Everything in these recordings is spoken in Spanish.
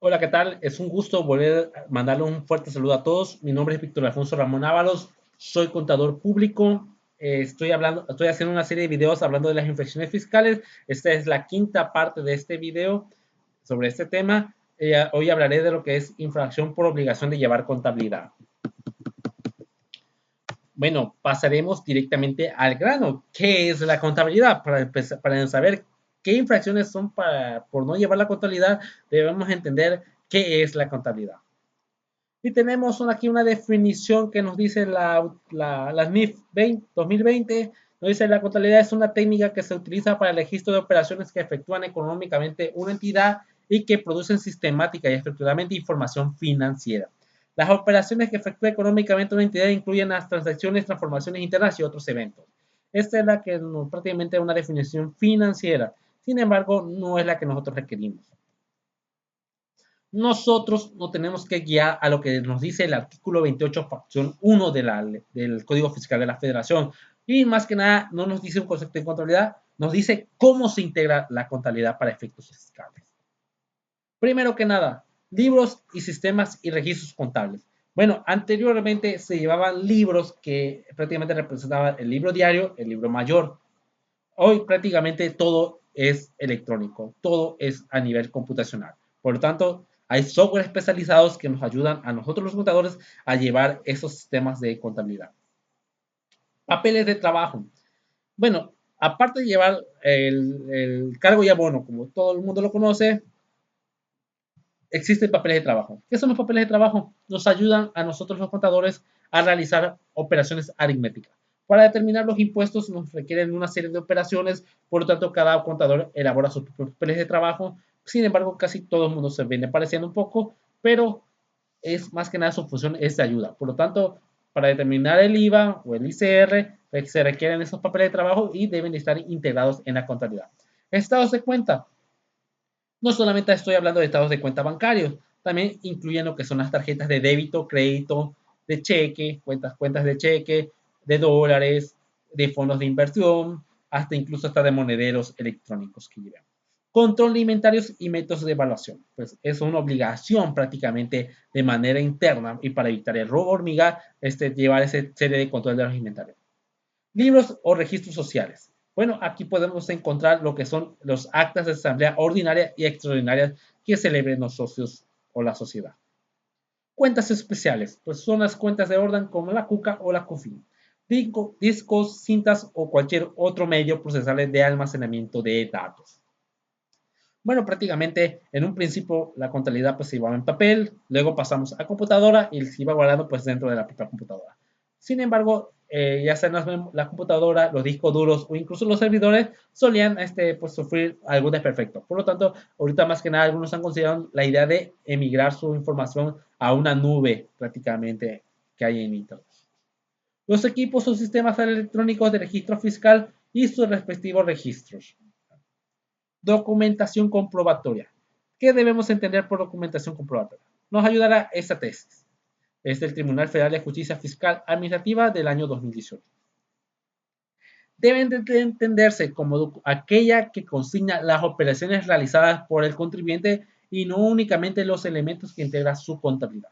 Hola, ¿qué tal? Es un gusto volver a mandarle un fuerte saludo a todos. Mi nombre es Víctor Alfonso Ramón Ábalos, soy contador público. Estoy haciendo una serie de videos hablando de las infracciones fiscales. Esta es la quinta parte de este video sobre este tema. Hoy hablaré de lo que es infracción por obligación de llevar contabilidad. Bueno, pasaremos directamente al grano. ¿Qué es la contabilidad? Para saber qué infracciones son por no llevar la contabilidad, debemos entender qué es la contabilidad. Y tenemos aquí una definición que nos dice la NIF 2020. Nos dice la contabilidad es una técnica que se utiliza para el registro de operaciones que efectúan económicamente una entidad y que producen sistemática y estructuralmente información financiera. Las operaciones que efectúa económicamente una entidad incluyen las transacciones, transformaciones internas y otros eventos. Esta es la que prácticamente es una definición financiera. Sin embargo, no es la que nosotros requerimos. Nosotros no tenemos que guiar a lo que nos dice el artículo 28, facción 1 del Código Fiscal de la Federación. Y más que nada, no nos dice un concepto de contabilidad, nos dice cómo se integra la contabilidad para efectos fiscales. Primero que nada, libros y sistemas y registros contables. Bueno, anteriormente se llevaban libros que prácticamente representaban el libro diario, el libro mayor. Hoy prácticamente todo es electrónico, todo es a nivel computacional. Por lo tanto, hay software especializados que nos ayudan a nosotros los contadores a llevar esos sistemas de contabilidad. Papeles de trabajo. Bueno, aparte de llevar el cargo y abono, como todo el mundo lo conoce, existen papeles de trabajo. ¿Qué son los papeles de trabajo? Nos ayudan a nosotros los contadores a realizar operaciones aritméticas. Para determinar los impuestos nos requieren una serie de operaciones, por lo tanto cada contador elabora sus papeles de trabajo. Sin embargo, casi todo el mundo se viene pareciendo un poco, pero es más que nada su función es de ayuda. Por lo tanto, para determinar el IVA o el ICR, se requieren esos papeles de trabajo y deben estar integrados en la contabilidad. Estados de cuenta. No solamente estoy hablando de estados de cuenta bancarios, también incluyen lo que son las tarjetas de débito, crédito, de cheque, cuentas de cheque, de dólares, de fondos de inversión, hasta incluso hasta de monederos electrónicos que llevan. Control de inventarios y métodos de evaluación. Pues es una obligación prácticamente de manera interna y para evitar el robo hormiga, llevar esa serie de control de los inventarios. Libros o registros sociales. Bueno, aquí podemos encontrar lo que son los actas de asamblea ordinaria y extraordinaria que celebren los socios o la sociedad. Cuentas especiales, pues son las cuentas de orden como la CUCA o la CUFIN. Discos, cintas o cualquier otro medio procesal de almacenamiento de datos. Bueno, prácticamente en un principio la contabilidad pues se iba en papel, luego pasamos a computadora y se iba guardando pues dentro de la propia computadora. Sin embargo, ya sea la computadora, los discos duros o incluso los servidores solían pues, sufrir algún desperfecto. Por lo tanto, ahorita más que nada algunos han considerado la idea de emigrar su información a una nube prácticamente que hay en Internet. Los equipos o sistemas electrónicos de registro fiscal y sus respectivos registros. Documentación comprobatoria. ¿Qué debemos entender por documentación comprobatoria? Nos ayudará esta tesis. Es del Tribunal Federal de Justicia Fiscal Administrativa del año 2018. Deben de entenderse como aquella que consigna las operaciones realizadas por el contribuyente y no únicamente los elementos que integra su contabilidad.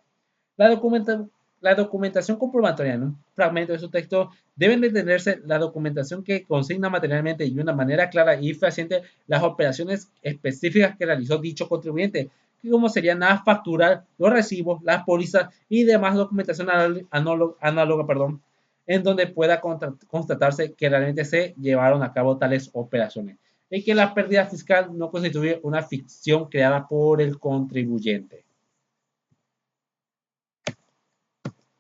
La, documenta, la documentación comprobatoria en un fragmento de su texto deben de entenderse la documentación que consigna materialmente y de una manera clara y fehaciente las operaciones específicas que realizó dicho contribuyente, como serían la factura, los recibos, las pólizas y demás documentación análoga, en donde pueda constatarse que realmente se llevaron a cabo tales operaciones y que la pérdida fiscal no constituye una ficción creada por el contribuyente.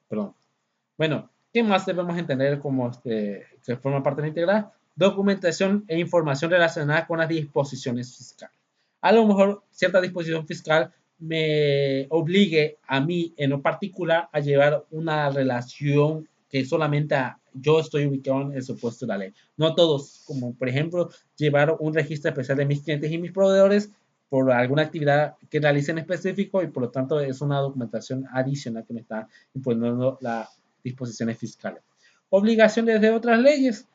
Perdón. Bueno, ¿qué más debemos entender como que forma parte de la integral? Documentación e información relacionada con las disposiciones fiscales. A lo mejor cierta disposición fiscal me obligue a mí en lo particular a llevar una relación que solamente yo estoy ubicado en el supuesto de la ley. No todos, como por ejemplo llevar un registro especial de mis clientes y mis proveedores por alguna actividad que realice en específico y por lo tanto es una documentación adicional que me está imponiendo la disposiciones fiscales. Obligaciones de otras leyes.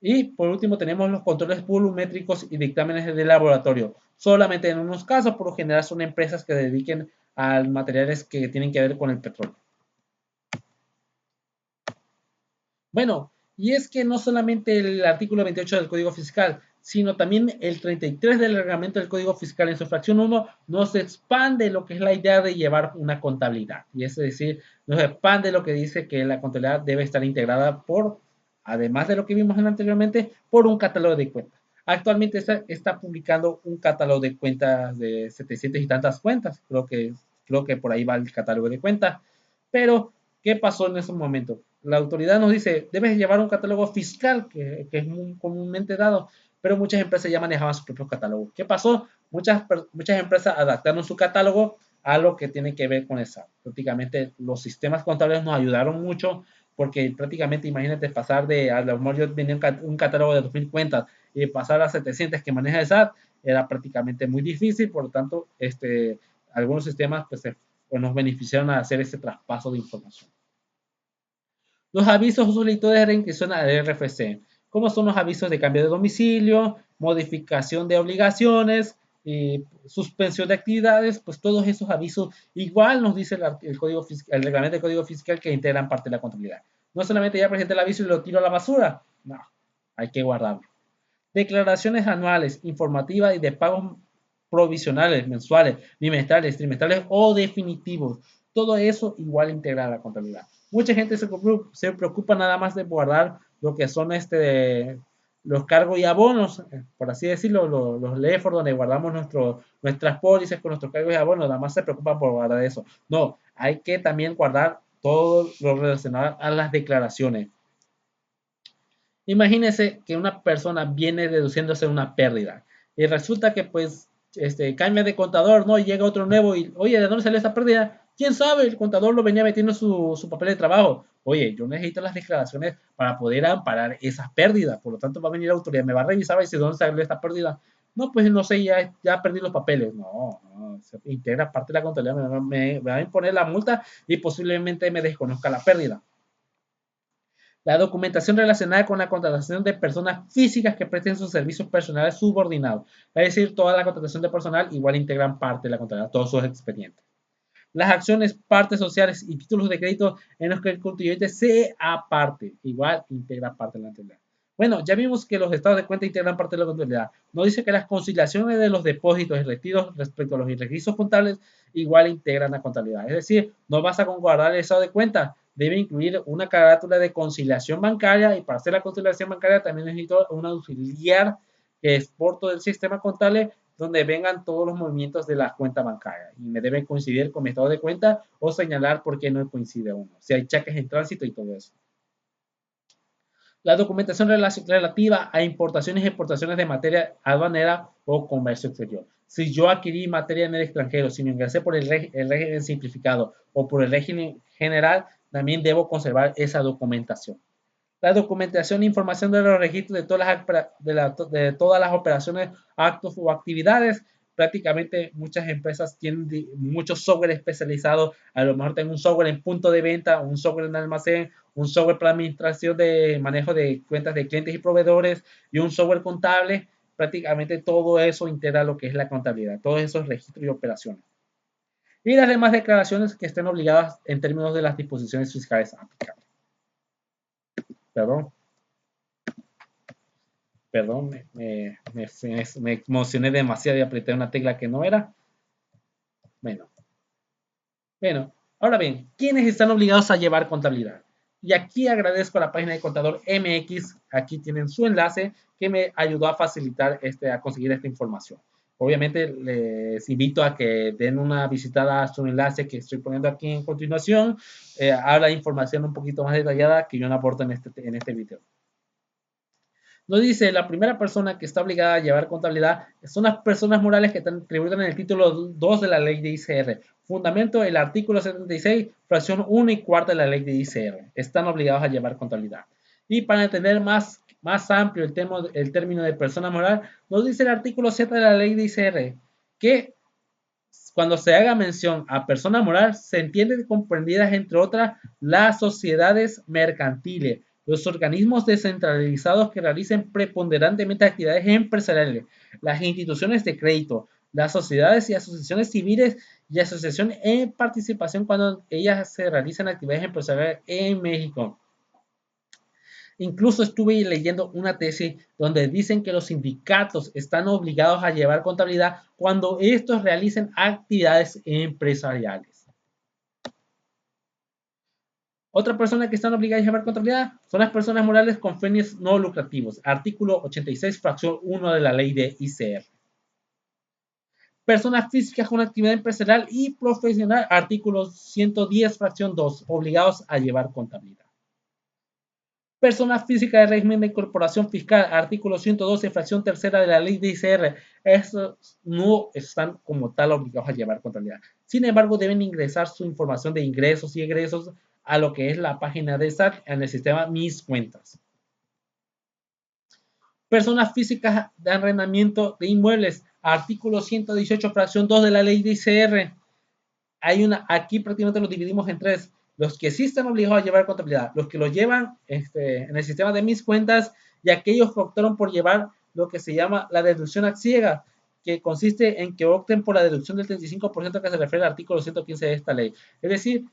Y por último tenemos los controles volumétricos y dictámenes de laboratorio. solamente en unos casos, por lo general son empresas que dediquen a materiales que tienen que ver con el petróleo. Bueno, y es que no solamente el artículo 28 del Código Fiscal, sino también el 33 del reglamento del Código Fiscal en su fracción 1 nos expande lo que es la idea de llevar una contabilidad. Y es decir, nos expande lo que dice que la contabilidad debe estar integrada por, además de lo que vimos anteriormente, por un catálogo de cuentas. Actualmente está publicando un catálogo de cuentas de 700 y tantas cuentas. Creo que por ahí va el catálogo de cuentas. Pero, ¿qué pasó en ese momento? La autoridad nos dice, debes llevar un catálogo fiscal, que es muy comúnmente dado, pero muchas empresas ya manejaban su propio catálogo. ¿Qué pasó? Muchas empresas adaptaron su catálogo a lo que tiene que ver con esa. Prácticamente los sistemas contables nos ayudaron mucho porque prácticamente imagínate pasar de, a lo mejor yo tenía un catálogo de 2000 cuentas y pasar a 700 que maneja el SAT, era prácticamente muy difícil, por lo tanto, algunos sistemas pues nos beneficiaron a hacer ese traspaso de información. Los avisos o solicitudes de reinscripción al RFC, como son los avisos de cambio de domicilio, modificación de obligaciones, suspensión de actividades, pues todos esos avisos igual nos dice el Código Fiscal, el reglamento del Código Fiscal que integran parte de la contabilidad. No solamente ya presenté el aviso y lo tiro a la basura, no, hay que guardarlo. Declaraciones anuales, informativas y de pagos provisionales, mensuales, bimestrales, trimestrales o definitivos. Todo eso igual integra la contabilidad. Mucha gente se preocupa nada más de guardar lo que son los cargos y abonos, por así decirlo, los LEFOR, donde guardamos nuestras pólizas con nuestros cargos y abonos, nada más se preocupan por guardar eso. No, hay que también guardar todo lo relacionado a las declaraciones. Imagínese que una persona viene deduciéndose una pérdida y resulta que pues cambia de contador, ¿no? Y llega otro nuevo y, oye, ¿de dónde salió esta pérdida? ¿Quién sabe? El contador lo venía metiendo en su papel de trabajo. Oye, yo necesito las declaraciones para poder amparar esas pérdidas. Por lo tanto, va a venir la autoridad, me va a revisar y decir, ¿de dónde salió esta pérdida? No, pues no sé, ya perdí los papeles. No, se integra parte de la contabilidad, me va a imponer la multa y posiblemente me desconozca la pérdida. La documentación relacionada con la contratación de personas físicas que presten sus servicios personales subordinados. Es decir, toda la contratación de personal igual integran parte de la contabilidad, todos sus expedientes. Las acciones, partes sociales y títulos de crédito en los que el contribuyente se aparte, igual integra parte de la contabilidad. Bueno, ya vimos que los estados de cuenta integran parte de la contabilidad. Nos dice que las conciliaciones de los depósitos y retiros respecto a los registros contables igual integran la contabilidad. Es decir, no basta con guardar el estado de cuenta, debe incluir una carátula de conciliación bancaria y para hacer la conciliación bancaria también necesito un auxiliar que exporto del sistema contable donde vengan todos los movimientos de la cuenta bancaria y me deben coincidir con mi estado de cuenta o señalar por qué no coincide uno, si hay cheques en tránsito y todo eso. La documentación relativa a importaciones y exportaciones de materia aduanera o comercio exterior. Si yo adquirí materia en el extranjero, si me ingresé por el régimen simplificado o por el régimen general, también debo conservar esa documentación. La documentación e información de los registros de todas las operaciones, actos o actividades. Prácticamente muchas empresas tienen muchos software especializados. A lo mejor tengo un software en punto de venta, un software en almacén, un software para administración de manejo de cuentas de clientes y proveedores y un software contable. Prácticamente todo eso integra lo que es la contabilidad, todos esos registros y operaciones. Y las demás declaraciones que estén obligadas en términos de las disposiciones fiscales aplicables. Perdón. Perdón, me emocioné demasiado y apreté una tecla que no era. Bueno, bueno, ahora bien, ¿quiénes están obligados a llevar contabilidad? Y aquí agradezco a la página de Contador MX, aquí tienen su enlace que me ayudó a facilitar a conseguir esta información. Obviamente les invito a que den una visitada a su enlace que estoy poniendo aquí en continuación. Habla información un poquito más detallada que yo no aporto en este video. Nos dice, la primera persona que está obligada a llevar contabilidad son las personas morales que están atribuidas en el título 2 de la ley de ICR. Fundamento, el artículo 76, fracción 1 y cuarta de la ley de ICR. Están obligados a llevar contabilidad. Y para entender más amplio el término de persona moral, nos dice el artículo 7 de la ley de ICR que cuando se haga mención a persona moral, se entiende comprendidas, entre otras, las sociedades mercantiles, los organismos descentralizados que realicen preponderantemente actividades empresariales, las instituciones de crédito, las sociedades y asociaciones civiles y asociaciones en participación cuando ellas se realizan actividades empresariales en México. Incluso estuve leyendo una tesis donde dicen que los sindicatos están obligados a llevar contabilidad cuando estos realicen actividades empresariales. Otra persona que están obligadas a llevar contabilidad son las personas morales con fines no lucrativos. Artículo 86, fracción 1 de la ley de ICR. Personas físicas con actividad empresarial y profesional. Artículo 110, fracción 2, obligados a llevar contabilidad. Personas físicas de régimen de incorporación fiscal, artículo 112, fracción tercera de la ley de ICR. Estos no están como tal obligados a llevar contabilidad. Sin embargo, deben ingresar su información de ingresos y egresos a lo que es la página de SAT en el sistema Mis Cuentas. Personas físicas de arrendamiento de inmuebles, artículo 118, fracción 2 de la ley de ICR. Aquí prácticamente lo dividimos en tres. Los que sí están obligados a llevar contabilidad, los que lo llevan en el sistema de Mis Cuentas y aquellos que optaron por llevar lo que se llama la deducción a ciega, que consiste en que opten por la deducción del 35% que se refiere al artículo 115 de esta ley. Es decir,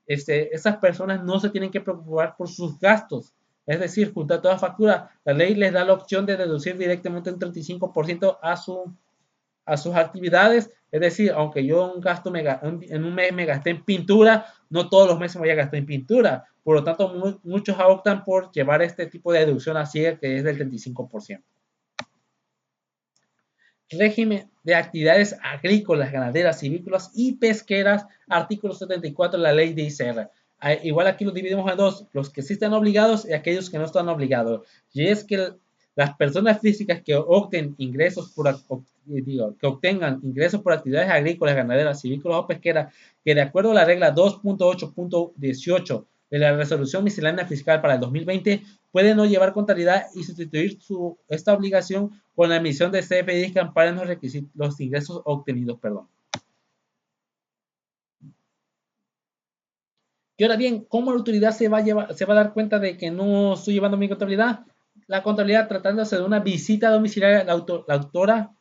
esas personas no se tienen que preocupar por sus gastos. Es decir, junto a toda factura, la ley les da la opción de deducir directamente un 35% a sus actividades. Es decir, aunque yo en un mes me gasté en pintura, no todos los meses me voy a gastar en pintura. Por lo tanto, muchos optan por llevar este tipo de deducción así, que es del 35%. Régimen de actividades agrícolas, ganaderas, civícolas y pesqueras, artículo 74 de la ley de ICR. Igual aquí lo dividimos en dos, los que sí están obligados y aquellos que no están obligados. Y es que las personas físicas que obtengan ingresos por actividades agrícolas, ganaderas, civícolas o pesqueras, que de acuerdo a la regla 2.8.18 de la resolución miscelánea fiscal para el 2020, pueden no llevar contabilidad y sustituir esta obligación con la emisión de CFDIs que amparen los ingresos obtenidos. Y ahora bien, ¿cómo la autoridad se va a dar cuenta de que no estoy llevando mi contabilidad? La contabilidad, tratándose de una visita domiciliaria, la autora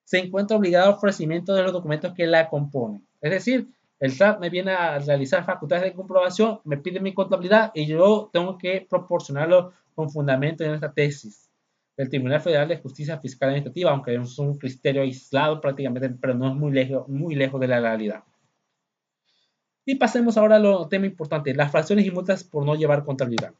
se encuentra obligada a ofrecimiento de los documentos que la componen. Es decir, el SAT me viene a realizar facultades de comprobación, me pide mi contabilidad y yo tengo que proporcionarlo con fundamento en esta tesis del Tribunal Federal de Justicia Fiscal Administrativa, aunque es un criterio aislado prácticamente, pero no es muy lejos de la realidad. Y pasemos ahora a lo tema importante, las fracciones y multas por no llevar contabilidad.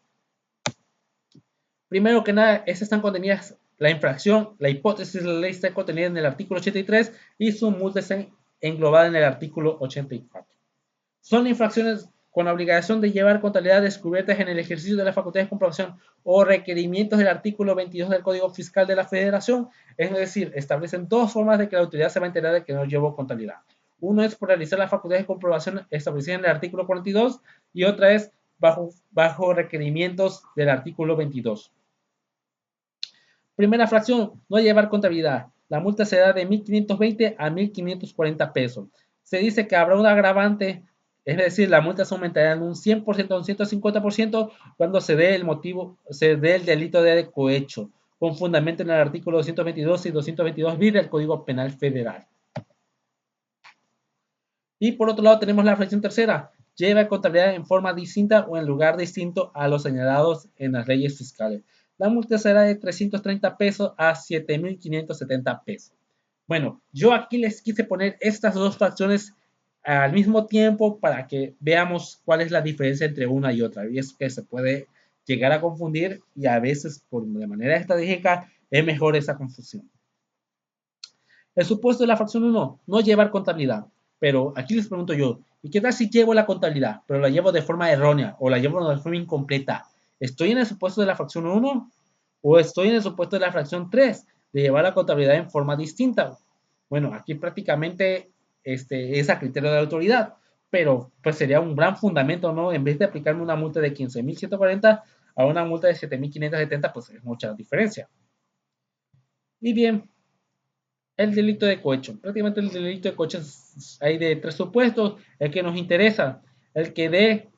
Primero que nada, estas están contenidas, la infracción, la hipótesis de la ley está contenida en el artículo 83 y su multa está englobada en el artículo 84. Son infracciones con obligación de llevar contabilidad descubiertas en el ejercicio de la facultad de comprobación o requerimientos del artículo 22 del Código Fiscal de la Federación. Es decir, establecen dos formas de que la autoridad se va a enterar de que no llevó contabilidad. Uno es por realizar la facultad de comprobación establecida en el artículo 42 y otra es bajo requerimientos del artículo 22. Primera fracción, no llevar contabilidad. La multa será de 1.520 a 1.540 pesos. Se dice que habrá un agravante, es decir, la multa se aumentará en un 100% o un 150% cuando se dé el delito de cohecho, con fundamento en el artículo 222 y 222 bis del Código Penal Federal. Y por otro lado tenemos la fracción tercera, lleva contabilidad en forma distinta o en lugar distinto a los señalados en las leyes fiscales. La multa será de 330 pesos a 7.570 pesos. Bueno, yo aquí les quise poner estas dos fracciones al mismo tiempo para que veamos cuál es la diferencia entre una y otra. Y es que se puede llegar a confundir y a veces de manera estratégica es mejor esa confusión. El supuesto de la fracción 1, no llevar contabilidad. Pero aquí les pregunto yo, ¿y qué tal si llevo la contabilidad, pero la llevo de forma errónea o la llevo de forma incompleta? ¿Estoy en el supuesto de la fracción 1 o estoy en el supuesto de la fracción 3 de llevar la contabilidad en forma distinta? Bueno, aquí prácticamente es a criterio de la autoridad, pero pues sería un gran fundamento, ¿no? En vez de aplicarme una multa de 15.140 a una multa de 7.570, pues es mucha diferencia. Y bien, el delito de cohecho. Prácticamente el delito de cohecho hay de tres supuestos. El que nos interesa, el que dé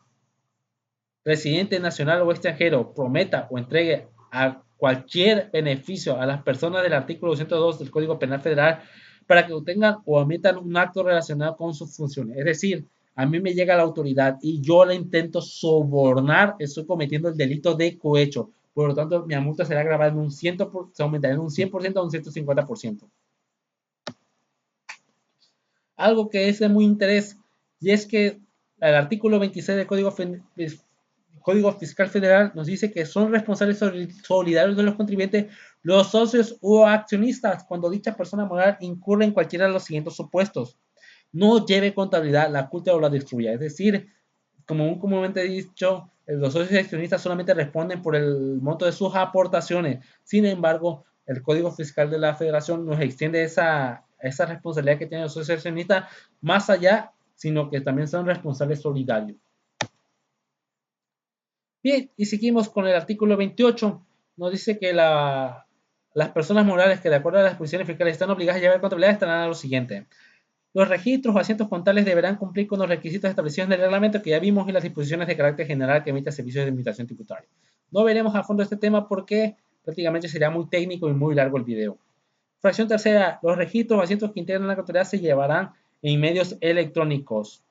residente nacional o extranjero, prometa o entregue a cualquier beneficio a las personas del artículo 202 del Código Penal Federal para que obtengan o omitan un acto relacionado con sus funciones. Es decir, a mí me llega la autoridad y yo la intento sobornar, estoy cometiendo el delito de cohecho. Por lo tanto, mi multa será grabada en un 100%, se aumentará en un 100% a un 150%. Algo que es de muy interés, y es que el artículo 26 del Código Fiscal Federal nos dice que son responsables solidarios de los contribuyentes los socios o accionistas cuando dicha persona moral incurre en cualquiera de los siguientes supuestos. No lleve contabilidad, la oculta o la destruya. Es decir, como comúnmente he dicho, los socios y accionistas solamente responden por el monto de sus aportaciones. Sin embargo, el Código Fiscal de la Federación nos extiende esa responsabilidad que tienen los socios y accionistas más allá, sino que también son responsables solidarios. Bien, y seguimos con el artículo 28. Nos dice que las personas morales que de acuerdo a las disposiciones fiscales están obligadas a llevar contabilidad estarán a lo siguiente. Los registros o asientos contables deberán cumplir con los requisitos establecidos en el reglamento que ya vimos y las disposiciones de carácter general que emite servicios de administración tributaria. No veremos a fondo este tema porque prácticamente sería muy técnico y muy largo el video. Fracción tercera, los registros o asientos que integran la contabilidad se llevarán en medios electrónicos.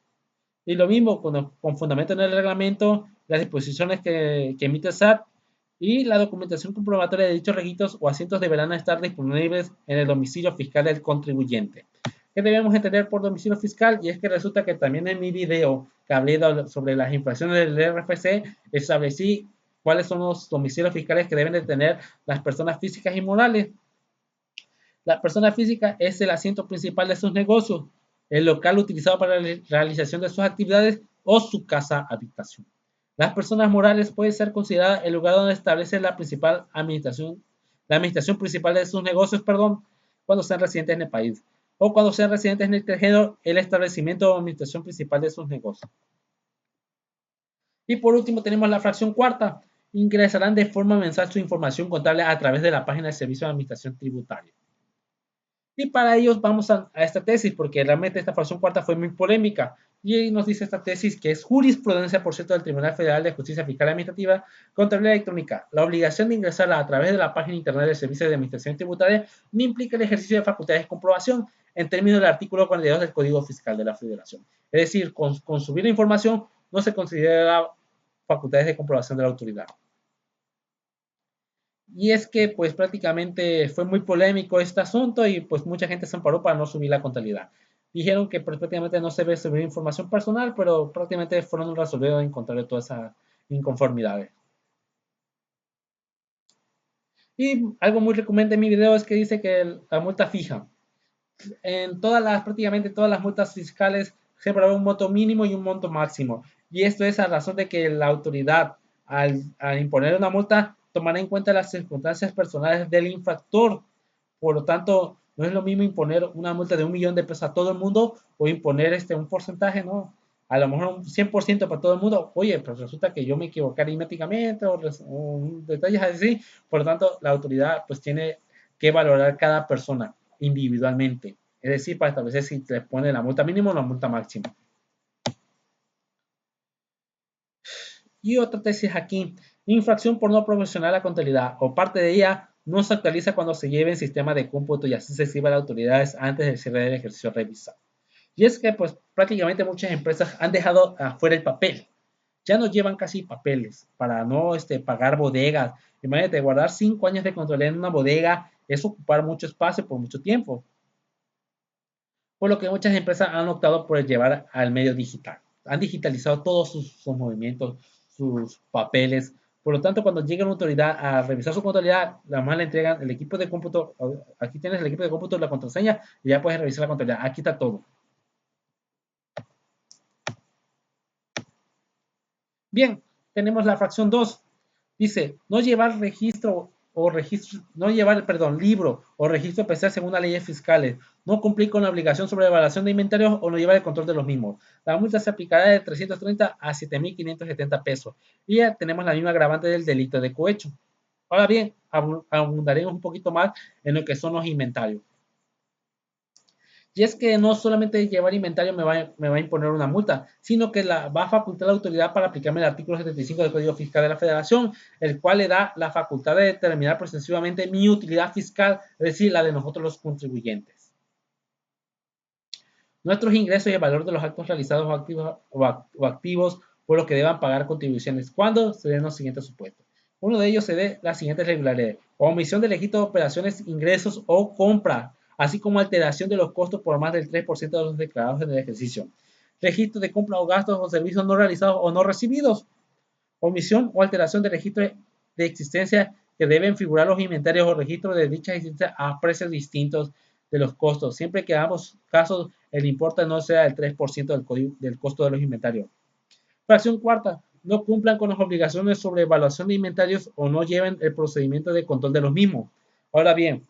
Y lo mismo con fundamento en el reglamento, las disposiciones que emite el SAT y la documentación comprobatoria de dichos registros o asientos deberán estar disponibles en el domicilio fiscal del contribuyente. ¿Qué debemos entender por domicilio fiscal? Y es que resulta que también en mi video que hablé sobre las infracciones del RFC, establecí cuáles son los domicilios fiscales que deben de tener las personas físicas y morales. La persona física es el asiento principal de sus negocios, el local utilizado para la realización de sus actividades o su casa habitación. Las personas morales pueden ser consideradas el lugar donde establece la administración principal de sus negocios, cuando sean residentes en el país, o cuando sean residentes en el extranjero, el establecimiento o administración principal de sus negocios. Y por último tenemos la fracción cuarta. Ingresarán de forma mensual su información contable a través de la página del Servicio de Administración Tributaria. Y para ellos vamos a esta tesis, porque realmente esta fracción cuarta fue muy polémica. Y nos dice esta tesis que es jurisprudencia, por cierto, del Tribunal Federal de Justicia Fiscal Administrativa, contabilidad electrónica. La obligación de ingresarla a través de la página internet del Servicio de Administración Tributaria no implica el ejercicio de facultades de comprobación en términos del artículo 42 del Código Fiscal de la Federación. Es decir, con subir la información no se considera facultades de comprobación de la autoridad. Y es que pues prácticamente fue muy polémico este asunto y pues mucha gente se amparó para no subir la contabilidad. Dijeron que pues, prácticamente no se debe subir información personal, pero prácticamente fueron resolvidos en contra de todas esas inconformidades. Y algo muy recomendable en mi video es que dice que la multa fija. En prácticamente todas las multas fiscales siempre habrá un monto mínimo y un monto máximo. Y esto es a razón de que la autoridad, al imponer una multa, tomará en cuenta las circunstancias personales del infractor. Por lo tanto, no es lo mismo imponer una multa de 1.000.000 de pesos a todo el mundo o imponer un porcentaje, ¿no? A lo mejor un 100% para todo el mundo. Oye, pues resulta que yo me equivoqué aritméticamente o detalles así. Por lo tanto, la autoridad pues tiene que valorar cada persona individualmente. Es decir, para establecer si te pone la multa mínima o la multa máxima. Y otra tesis aquí, infracción por no proporcionar la contabilidad o parte de ella no se actualiza cuando se lleve en sistema de cómputo y así se exhiba a las autoridades antes del cierre del ejercicio revisado. Y es que pues prácticamente muchas empresas han dejado afuera el papel. Ya no llevan casi papeles para no pagar bodegas. Imagínate, guardar 5 años de contabilidad en una bodega es ocupar mucho espacio por mucho tiempo. Por lo que muchas empresas han optado por llevar al medio digital. Han digitalizado todos sus movimientos, sus papeles. Por lo tanto, cuando llega una autoridad a revisar su contabilidad, la más le entregan el equipo de cómputo. Aquí tienes el equipo de cómputo, la contraseña y ya puedes revisar la contabilidad. Aquí está todo. Bien, tenemos la fracción 2. Dice, no llevar libro o registro especial según las leyes fiscales, no cumplir con la obligación sobre evaluación de inventarios o no llevar el control de los mismos. La multa se aplicará de 330 a 7.570 pesos. Y ya tenemos la misma agravante del delito de cohecho. Ahora bien, abundaremos un poquito más en lo que son los inventarios. Y es que no solamente llevar inventario me va a imponer una multa, sino que va a facultar la autoridad para aplicarme el artículo 75 del Código Fiscal de la Federación, el cual le da la facultad de determinar preceptivamente mi utilidad fiscal, es decir, la de nosotros los contribuyentes. Nuestros ingresos y el valor de los actos realizados o activos por lo que deban pagar contribuciones cuando se den los siguientes supuestos. Uno de ellos se dé las siguientes regularidades: omisión de legítimo de operaciones, ingresos o compra, así como alteración de los costos por más del 3% de los declarados en el ejercicio. Registro de compra o gastos o servicios no realizados o no recibidos. Omisión o alteración de registro de existencia que deben figurar los inventarios o registros de dicha existencia a precios distintos de los costos, siempre que en ambos casos el importe no sea el 3% del costo de los inventarios. Fracción cuarta: no cumplan con las obligaciones sobre evaluación de inventarios o no lleven el procedimiento de control de los mismos. Ahora bien,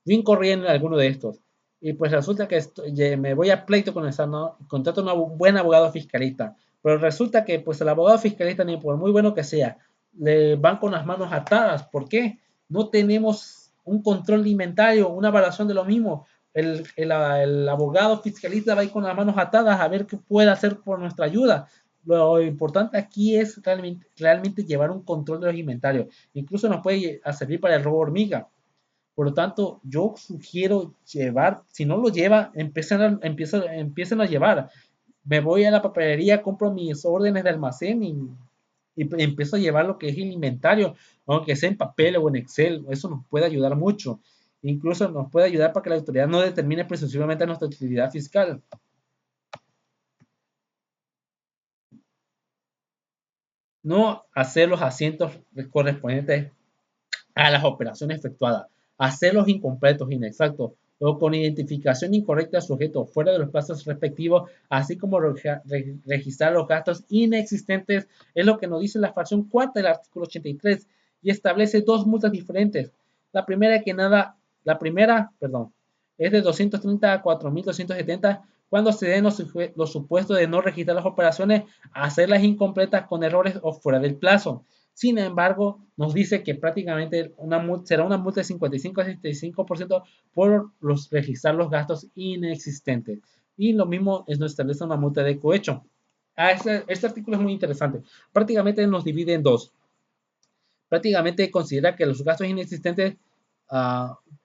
yo incorrí en alguno de estos y pues resulta que me voy a pleito con esa, ¿no? Contrato a un buen abogado fiscalista, pero resulta que pues el abogado fiscalista, ni por muy bueno que sea, le van con las manos atadas. ¿Por qué? No tenemos un control de inventario, una evaluación de lo mismo. El abogado fiscalista va a ir con las manos atadas a ver qué puede hacer por nuestra ayuda. Lo importante aquí es realmente llevar un control de los inventarios. Incluso nos puede servir para el robo hormiga. Por lo tanto, yo sugiero llevar, si no lo lleva, empiecen a llevar. Me voy a la papelería, compro mis órdenes de almacén y empiezo a llevar lo que es el inventario, aunque sea en papel o en Excel. Eso nos puede ayudar mucho. Incluso nos puede ayudar para que la autoridad no determine presuntivamente nuestra utilidad fiscal. No hacer los asientos correspondientes a las operaciones efectuadas, hacerlos incompletos, inexactos o con identificación incorrecta del sujeto fuera de los plazos respectivos, así como registrar los gastos inexistentes, es lo que nos dice la fracción cuarta del artículo 83 y establece dos multas diferentes. La primera, perdón, es de 230 a 4.270 cuando se den los supuestos de no registrar las operaciones, hacerlas incompletas con errores o fuera del plazo. Sin embargo, nos dice que prácticamente será una multa de 55 a 65% por registrar los gastos inexistentes. Y lo mismo nos establece una multa de cohecho. Este artículo es muy interesante. Prácticamente nos divide en dos. Prácticamente considera que los gastos inexistentes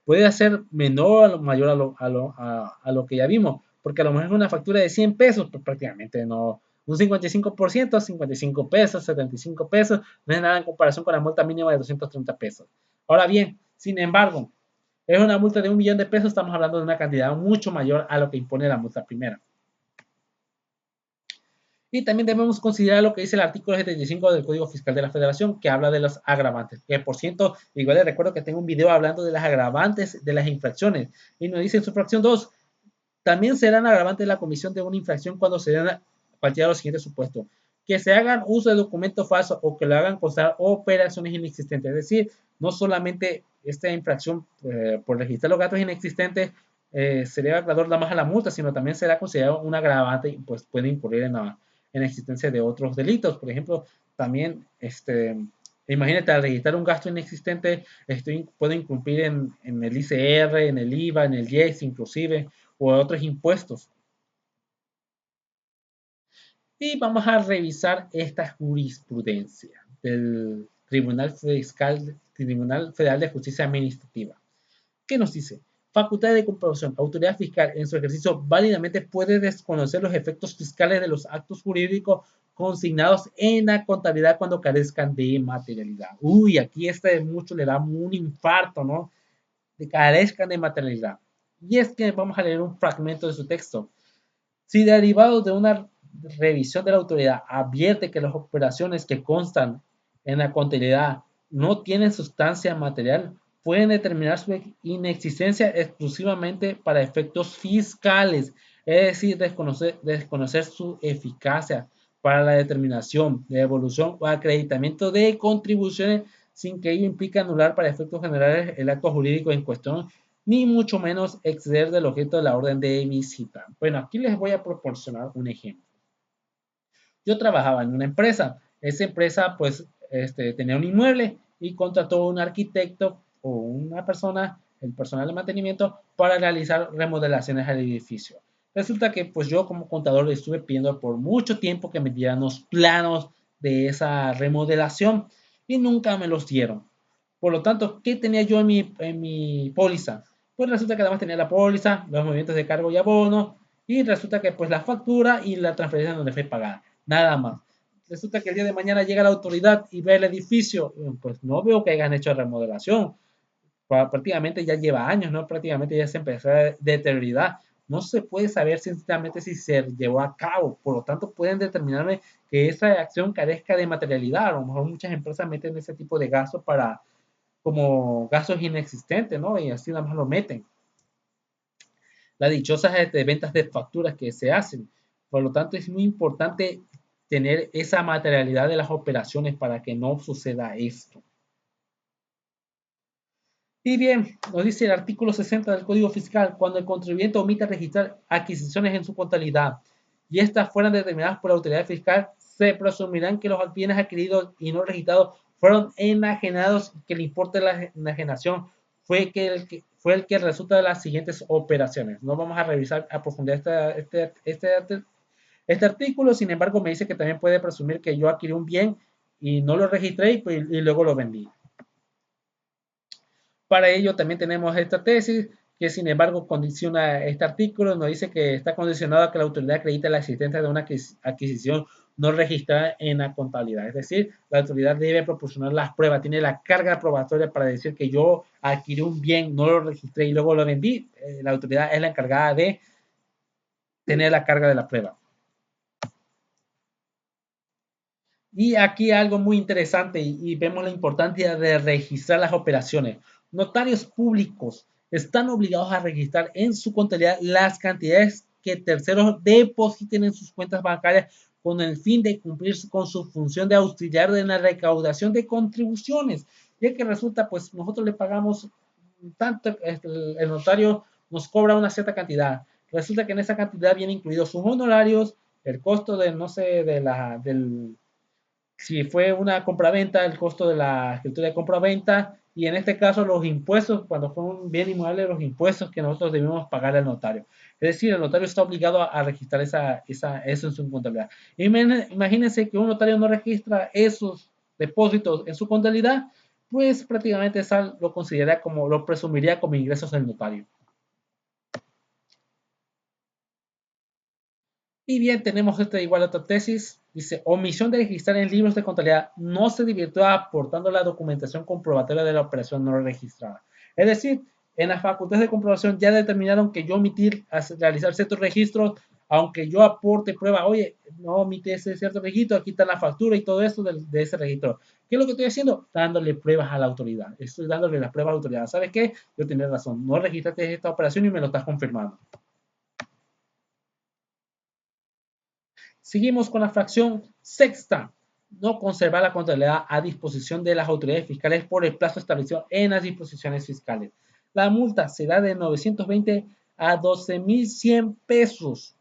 puede ser menor o mayor a lo que ya vimos, porque a lo mejor es una factura de 100 pesos, pues prácticamente no, un 55%, 55 pesos, 75 pesos, no es nada en comparación con la multa mínima de 230 pesos. Ahora bien, sin embargo, es una multa de 1 millón de pesos, estamos hablando de una cantidad mucho mayor a lo que impone la multa primera. Y también debemos considerar lo que dice el artículo 75 del Código Fiscal de la Federación, que habla de los agravantes. Que por cierto, igual les recuerdo que tengo un video hablando de las agravantes de las infracciones. Y nos dice en su fracción 2, también serán agravantes la comisión de una infracción cuando se den cualquiera de los siguientes supuestos: que se hagan uso de documentos falsos o que lo hagan constar operaciones inexistentes. Es decir, no solamente esta infracción por registrar los gastos inexistentes se le va a graduar nada más a la multa, sino también será considerado un agravante y pues puede incurrir en la existencia de otros delitos. Por ejemplo, también imagínate, al registrar un gasto inexistente, puede incumplir en el ICR, en el IVA, en el IEX inclusive, o otros impuestos. Y vamos a revisar esta jurisprudencia del Tribunal Federal de Justicia Administrativa. ¿Qué nos dice? Facultad de comprobación. Autoridad fiscal en su ejercicio válidamente puede desconocer los efectos fiscales de los actos jurídicos consignados en la contabilidad cuando carezcan de materialidad. Uy, aquí mucho le da un infarto, ¿no? De carezcan de materialidad. Y es que vamos a leer un fragmento de su texto. Si derivado de una revisión de la autoridad advierte que las operaciones que constan en la contabilidad no tienen sustancia material, pueden determinar su inexistencia exclusivamente para efectos fiscales, es decir, desconocer su eficacia para la determinación de devolución o acreditamiento de contribuciones sin que ello implique anular para efectos generales el acto jurídico en cuestión, ni mucho menos exceder del objeto de la orden de visita. Bueno, aquí les voy a proporcionar un ejemplo. Yo trabajaba en una empresa. Esa empresa, pues, tenía un inmueble y contrató a un arquitecto o una persona el personal de mantenimiento para realizar remodelaciones al edificio. Resulta que pues yo como contador estuve pidiendo por mucho tiempo que me dieran los planos de esa remodelación y nunca me los dieron. Por lo tanto, ¿qué tenía yo en mi póliza? Pues resulta que además tenía la póliza, los movimientos de cargo y abono, y resulta que pues la factura y la transferencia donde fue pagada. Nada más. Resulta que el día de mañana llega la autoridad y ve el edificio, pues no veo que hayan hecho remodelación. Prácticamente ya lleva años, ¿no? Prácticamente ya se empezó a deteriorar. No se puede saber sinceramente si se llevó a cabo. Por lo tanto, pueden determinarme que esa acción carezca de materialidad. A lo mejor muchas empresas meten ese tipo de gastos para como gastos inexistentes, ¿no? Y así nada más lo meten. Las dichosas ventas de facturas que se hacen. Por lo tanto, es muy importante tener esa materialidad de las operaciones para que no suceda esto. Y bien, nos dice el artículo 60 del Código Fiscal, cuando el contribuyente omita registrar adquisiciones en su contabilidad y estas fueran determinadas por la autoridad fiscal, se presumirán que los bienes adquiridos y no registrados fueron enajenados y que el importe de la enajenación fue el que resulta de las siguientes operaciones. No vamos a revisar a profundidad este artículo, sin embargo, me dice que también puede presumir que yo adquirí un bien y no lo registré y luego lo vendí. Para ello también tenemos esta tesis que sin embargo condiciona este artículo, nos dice que está condicionado a que la autoridad acredite la existencia de una adquisición no registrada en la contabilidad. Es decir, la autoridad debe proporcionar las pruebas, tiene la carga probatoria para decir que yo adquirí un bien, no lo registré y luego lo vendí. La autoridad es la encargada de tener la carga de la prueba. Y aquí algo muy interesante y vemos la importancia de registrar las operaciones. Notarios públicos están obligados a registrar en su contabilidad las cantidades que terceros depositen en sus cuentas bancarias con el fin de cumplir con su función de auxiliar en la recaudación de contribuciones, ya que resulta, pues nosotros le pagamos tanto, el notario nos cobra una cierta cantidad. Resulta que en esa cantidad vienen incluidos sus honorarios, el costo de, no sé, del si fue una compraventa, el costo de la escritura de compraventa y en este caso los impuestos, cuando fue un bien inmueble, los impuestos que nosotros debemos pagar al notario. Es decir, el notario está obligado a registrar eso en su contabilidad. Imagínense que un notario no registra esos depósitos en su contabilidad, pues prácticamente lo consideraría como, lo presumiría como ingresos del notario. Y bien, tenemos igual otra tesis. Dice, omisión de registrar en libros de contabilidad no se divirtió aportando la documentación comprobatoria de la operación no registrada. Es decir, en las facultades de comprobación ya determinaron que yo omití realizar ciertos registros, aunque yo aporte prueba, oye, no omití ese cierto registro, aquí está la factura y todo eso de ese registro. ¿Qué es lo que estoy haciendo? Dándole pruebas a la autoridad. Estoy dándole las pruebas a la autoridad. ¿Sabes qué? Yo tenía razón. No registraste esta operación y me lo estás confirmando. Seguimos con la fracción sexta. No conservar la contabilidad a disposición de las autoridades fiscales por el plazo establecido en las disposiciones fiscales. La multa será de 920 a 12.100 pesos.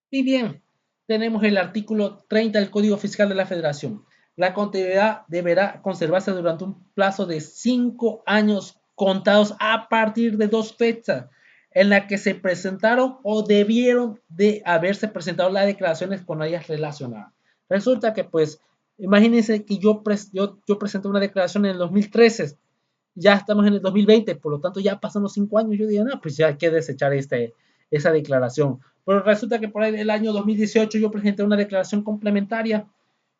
Y bien, tenemos el artículo 30 del Código Fiscal de la Federación. La contabilidad deberá conservarse durante un plazo de 5 años contados a partir de 2 fechas en la que se presentaron o debieron de haberse presentado las declaraciones con ellas relacionadas. Resulta que, pues, imagínense que yo presenté una declaración en el 2013, ya estamos en el 2020, por lo tanto ya pasan los 5 años, yo digo, no, pues ya hay que desechar esa declaración. Pero resulta que por ahí el año 2018 yo presenté una declaración complementaria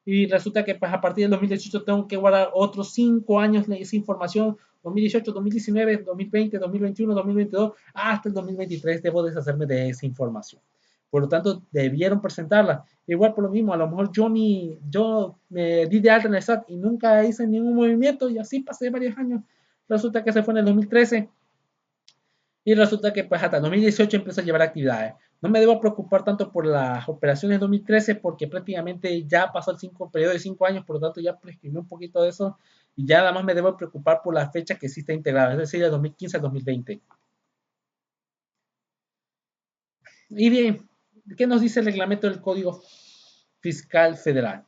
y resulta que pues a partir del 2018 tengo que guardar otros 5 años de esa información, 2018, 2019, 2020, 2021, 2022, hasta el 2023 debo deshacerme de esa información. Por lo tanto, debieron presentarla. Igual por lo mismo, a lo mejor yo me di de alta en el SAT y nunca hice ningún movimiento y así pasé varios años. Resulta que se fue en el 2013 y resulta que pues hasta el 2018 empezó a llevar actividades. No me debo preocupar tanto por las operaciones de 2013 porque prácticamente ya pasó el periodo de 5 años, por lo tanto ya prescribió un poquito de eso y ya nada más me debo preocupar por la fecha que sí está integrada, es decir, de 2015 al 2020. Y bien, ¿qué nos dice el reglamento del Código Fiscal Federal?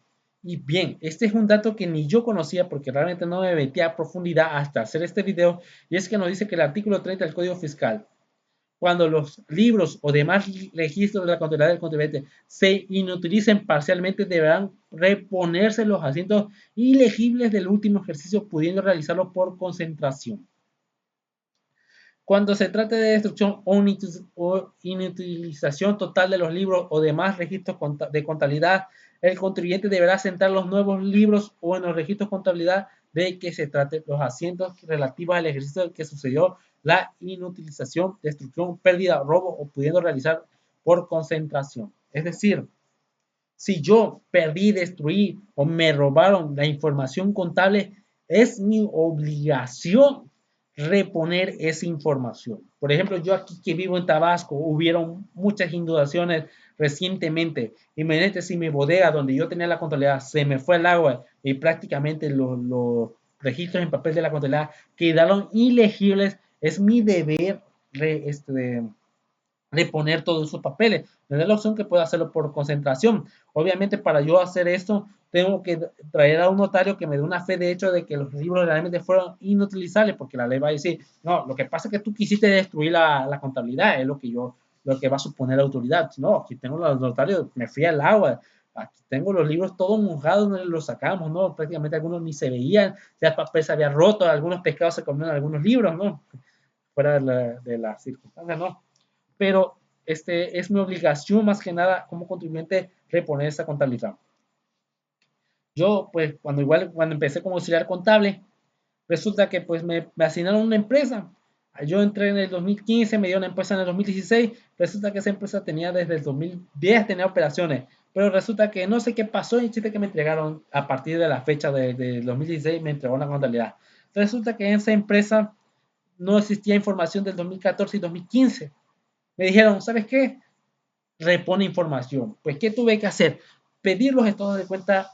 Y bien, este es un dato que ni yo conocía porque realmente no me metí a profundidad hasta hacer este video, y es que nos dice que el artículo 30 del Código Fiscal, cuando los libros o demás registros de la contabilidad del contribuyente se inutilicen parcialmente, deberán reponerse los asientos ilegibles del último ejercicio, pudiendo realizarlo por concentración. Cuando se trate de destrucción o inutilización total de los libros o demás registros de contabilidad, el contribuyente deberá sentar los nuevos libros o en los registros de contabilidad de que se trate los asientos relativos al ejercicio que sucedió la inutilización, destrucción, pérdida, robo o pudiendo realizar por concentración. Es decir, si yo perdí, destruí o me robaron la información contable, es mi obligación reponer esa información. Por ejemplo, yo aquí que vivo en Tabasco, hubieron muchas inundaciones recientemente. Imagínate si mi bodega donde yo tenía la contabilidad se me fue el agua y prácticamente los registros en papel de la contabilidad quedaron ilegibles. Es mi deber de poner todos esos papeles. Me da la opción que pueda hacerlo por concentración. Obviamente, para yo hacer esto, tengo que traer a un notario que me dé una fe de hecho de que los libros realmente fueron inutilizables, porque la ley va a decir, no, lo que pasa es que tú quisiste destruir la contabilidad, es lo que va a suponer la autoridad. No, aquí tengo los notarios, me fui al agua, aquí tengo los libros todos mojados, no los sacamos, ¿no? Prácticamente algunos ni se veían, ya el papel se había roto, algunos pescados se comieron algunos libros, ¿no? Fuera de la circunstancia, ¿no? Pero es mi obligación más que nada como contribuyente reponer esa contabilidad. Yo, pues, cuando empecé como auxiliar contable, resulta que pues me asignaron una empresa. Yo entré en el 2015, me dio una empresa en el 2016, resulta que esa empresa tenía desde el 2010, tenía operaciones, pero resulta que no sé qué pasó y chiste que me entregaron a partir de la fecha de 2016, me entregó una contabilidad. Resulta que en esa empresa no existía información del 2014 y 2015. Me dijeron, ¿sabes qué? Repone información. Pues, ¿qué tuve que hacer? Pedir los estados de cuenta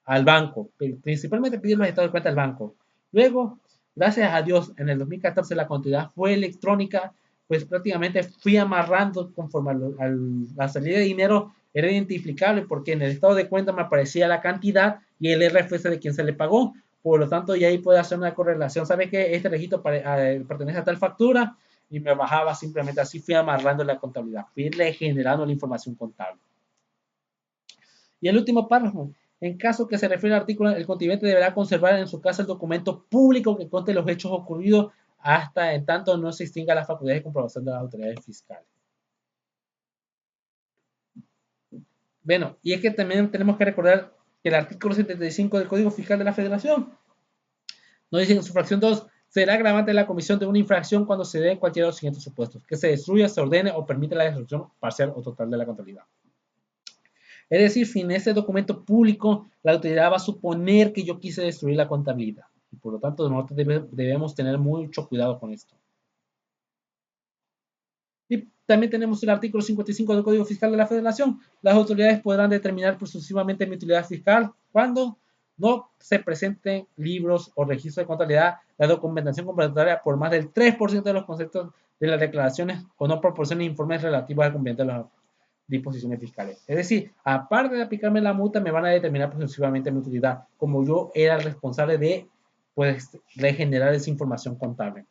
al banco, principalmente pedir los estados de cuenta al banco. Luego, gracias a Dios, en el 2014 la contabilidad fue electrónica, pues prácticamente fui amarrando conforme a la salida de dinero, era identificable porque en el estado de cuenta me aparecía la cantidad y el RFC de quien se le pagó. Por lo tanto, ya ahí puede hacer una correlación. ¿Sabe qué? Este registro pertenece a tal factura y me bajaba simplemente así, fui amarrando la contabilidad, fui regenerando la información contable. Y el último párrafo. En caso que se refiere al artículo, el contribuyente deberá conservar en su casa el documento público que conte los hechos ocurridos hasta en tanto no se extinga la facultad de comprobación de las autoridades fiscales. Bueno, y es que también tenemos que recordar que el artículo 75 del Código Fiscal de la Federación nos dice en su fracción 2, será agravante la comisión de una infracción cuando se dé cualquiera de los siguientes supuestos, que se destruya, se ordene o permite la destrucción parcial o total de la contabilidad. Es decir, sin ese documento público, la autoridad va a suponer que yo quise destruir la contabilidad. Y por lo tanto, nosotros debemos tener mucho cuidado con esto. Y también tenemos el artículo 55 del Código Fiscal de la Federación. Las autoridades podrán determinar sucesivamente mi utilidad fiscal cuando no se presenten libros o registros de contabilidad, la documentación complementaria por más del 3% de los conceptos de las declaraciones o no proporcione informes relativos al cumplimiento de las disposiciones fiscales. Es decir, aparte de aplicarme la multa, me van a determinar exclusivamente mi utilidad, como yo era el responsable de, pues, regenerar esa información contable.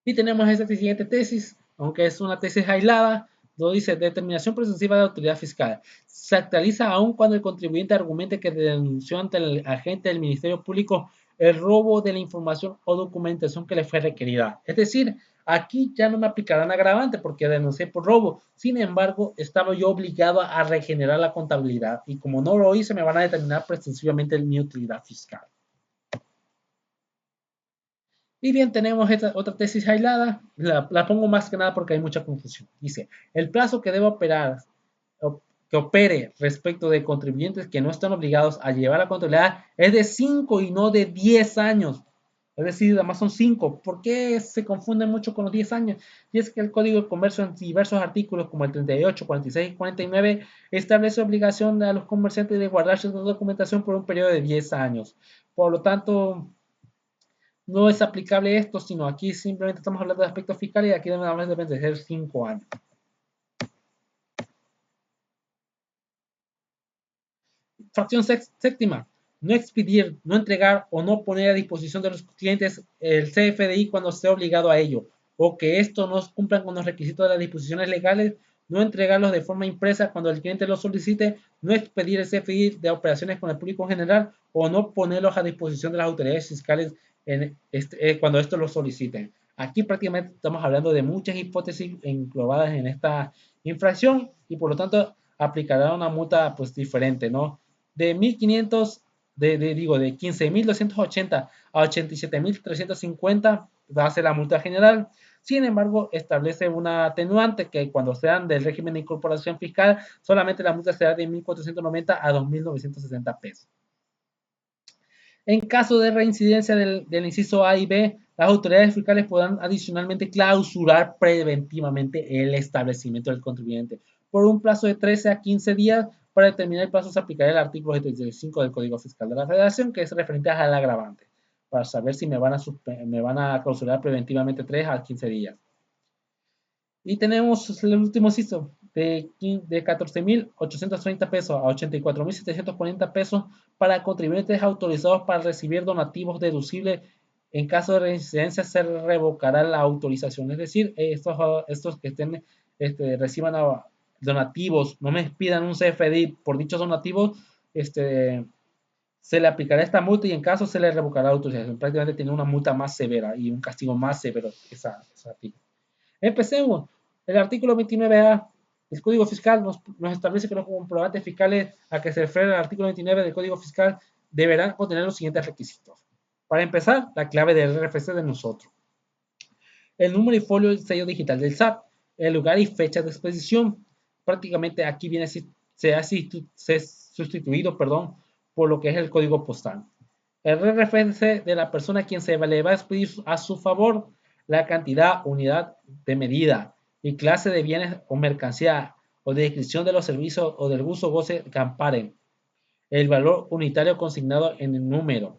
Y tenemos esta siguiente tesis, aunque es una tesis aislada, lo dice, determinación presuntiva de autoridad fiscal. Se actualiza aún cuando el contribuyente argumente que denunció ante el agente del Ministerio Público el robo de la información o documentación que le fue requerida. Es decir, aquí ya no me aplicarán agravante porque denuncié por robo. Sin embargo, estaba yo obligado a regenerar la contabilidad y como no lo hice, me van a determinar presuntivamente mi utilidad fiscal. Y bien, tenemos esta otra tesis aislada, la pongo más que nada porque hay mucha confusión. Dice, el plazo que debe operar, que opere respecto de contribuyentes que no están obligados a llevar la contabilidad es de 5 y no de 10 años. Es decir, además son 5. ¿Por qué se confunden mucho con los 10 años? Y es que el Código de Comercio en diversos artículos como el 38, 46 y 49 establece obligación a los comerciantes de guardar su documentación por un periodo de 10 años. Por lo tanto, no es aplicable esto, sino aquí simplemente estamos hablando de aspectos fiscales y aquí deben de ser 5 años. Fracción séptima, no expedir, no entregar o no poner a disposición de los clientes el CFDI cuando esté obligado a ello, o que estos no cumplan con los requisitos de las disposiciones legales, no entregarlos de forma impresa cuando el cliente lo solicite, no expedir el CFDI de operaciones con el público en general o no ponerlos a disposición de las autoridades fiscales cuando estos lo soliciten. Aquí prácticamente estamos hablando de muchas hipótesis englobadas en esta infracción y por lo tanto aplicará una multa pues diferente, ¿no? De 1.500, de 15.280 a 87.350 va a ser la multa general. Sin embargo, establece una atenuante que cuando sean del régimen de incorporación fiscal, solamente la multa será de 1.490 a 2.960 pesos. En caso de reincidencia del inciso A y B, las autoridades fiscales podrán adicionalmente clausurar preventivamente el establecimiento del contribuyente por un plazo de 13 a 15 días. Para determinar el plazo se aplicará el artículo 75 del Código Fiscal de la Federación, que es referente al agravante, para saber si me van a clausurar preventivamente 3 a 15 días. Y tenemos el último inciso de 14.830 pesos a 84.740 pesos para contribuyentes autorizados para recibir donativos deducibles. En caso de reincidencia se revocará la autorización. Es decir, estos que reciban donativos, no me pidan un CFDI por dichos donativos, se le aplicará esta multa y en caso se le revocará la autorización. Prácticamente tiene una multa más severa y un castigo más severo esa artículo. Empecemos. El artículo 29A del Código Fiscal nos establece que los comprobantes fiscales a que se refiere el artículo 29 del Código Fiscal deberán contener los siguientes requisitos. Para empezar, la clave del RFC de nosotros, el número y folio del sello digital del SAT, el lugar y fecha de expedición. Prácticamente aquí se ha sustituido, por lo que es el código postal. El RFC de la persona a quien se le va a expedir a su favor, la cantidad, unidad de medida y clase de bienes o mercancía o de descripción de los servicios o del uso o goce que amparen. El valor unitario consignado en el número.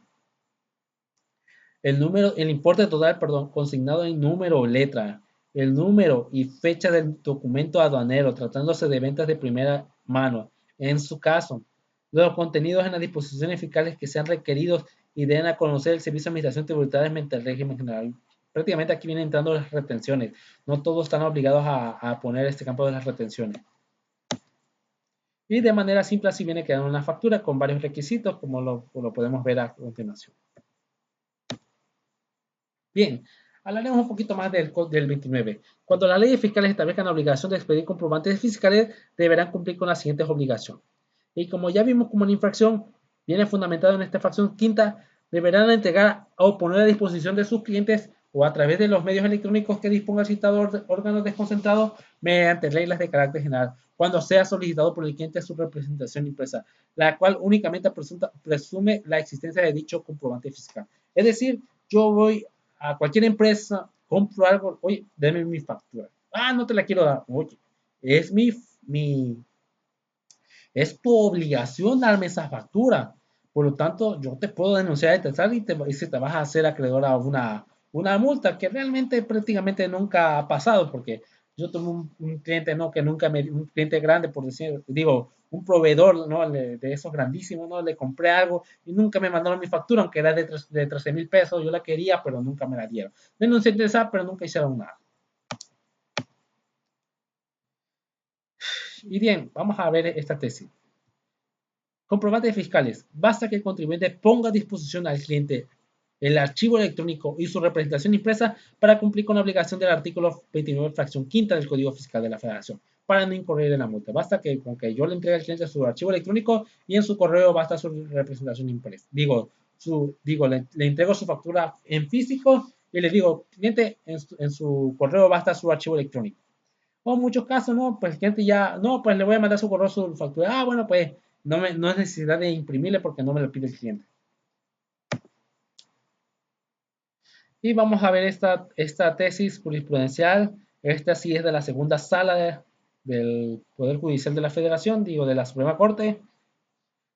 El importe total, consignado en número o letra. El número y fecha del documento aduanero, tratándose de ventas de primera mano. En su caso, los contenidos en las disposiciones fiscales que sean requeridos y den a conocer el Servicio de Administración Tributaria mediante el régimen general. Prácticamente aquí vienen entrando las retenciones. No todos están obligados a poner este campo de las retenciones. Y de manera simple así viene quedando una factura con varios requisitos, como lo podemos ver a continuación. Bien, hablaremos un poquito más del 29. Cuando las leyes fiscales establezcan la obligación de expedir comprobantes fiscales, deberán cumplir con las siguientes obligaciones. Y como ya vimos como una infracción viene fundamentado en esta fracción quinta, deberán entregar o poner a disposición de sus clientes o a través de los medios electrónicos que disponga el citado órgano desconcentrado mediante reglas de carácter general, cuando sea solicitado por el cliente su representación impresa, la cual únicamente presume la existencia de dicho comprobante fiscal. Es decir, yo voy a cualquier empresa, compro algo, oye, denme mi factura. Ah, no te la quiero dar. Oye, es es tu obligación darme esa factura. Por lo tanto, yo te puedo denunciar de TESAR y si te vas a hacer acreedor a una multa que realmente prácticamente nunca ha pasado, porque yo tuve un cliente, ¿no? Que nunca un cliente grande, por decir, digo, un proveedor, ¿no? De esos grandísimos, ¿no? Le compré algo y nunca me mandaron mi factura, aunque era de 13,000 pesos, yo la quería, pero nunca me la dieron. Denuncié de TESAR, pero nunca hicieron nada. Y bien, vamos a ver esta tesis. Comprobantes fiscales. Basta que el contribuyente ponga a disposición al cliente el archivo electrónico y su representación impresa para cumplir con la obligación del artículo 29, fracción quinta del Código Fiscal de la Federación, para no incurrir en la multa. Basta que con que yo le entregue al cliente su archivo electrónico y en su correo basta su representación impresa. Le entrego su factura en físico y le digo, cliente, en su correo basta su archivo electrónico. O en muchos casos, no, pues el cliente ya, no, pues le voy a mandar su correo, su factura. Ah, bueno, pues no es necesidad de imprimirle porque no me lo pide el cliente. Y vamos a ver esta tesis jurisprudencial. Esta sí es de la segunda sala del Poder Judicial de la Federación, digo, de la Suprema Corte.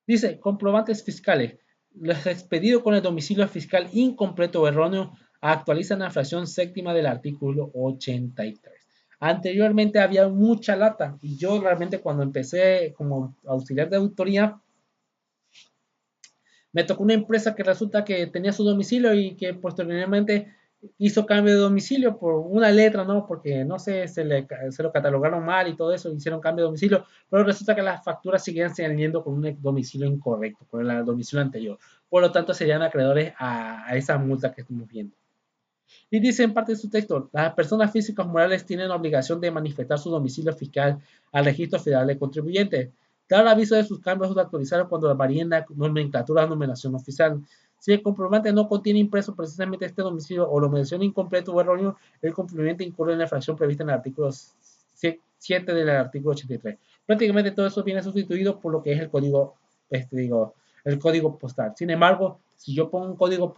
Dice, comprobantes fiscales. Los expedidos con el domicilio fiscal incompleto o erróneo actualizan la fracción séptima del artículo 83. Anteriormente había mucha lata y yo realmente cuando empecé como auxiliar de auditoría, Me tocó una empresa que resulta que tenía su domicilio y que posteriormente hizo cambio de domicilio por una letra, ¿no? Porque no sé, se lo catalogaron mal y todo eso, hicieron cambio de domicilio, pero resulta que las facturas siguen saliendo con un domicilio incorrecto, con el domicilio anterior. Por lo tanto, serían acreedores a esa multa que estamos viendo. Y dice en parte de su texto, las personas físicas o morales tienen la obligación de manifestar su domicilio fiscal al Registro Federal de Contribuyentes. Dar aviso de sus cambios o actualizar cuando varíen la nomenclatura o numeración oficial. Si el comprobante no contiene impreso precisamente este domicilio o lo menciona incompleto o erróneo, el cumplimiento incurre en la infracción prevista en el artículo 7 del artículo 83. Prácticamente todo eso viene sustituido por lo que es el código, el código postal. Sin embargo, si yo pongo un código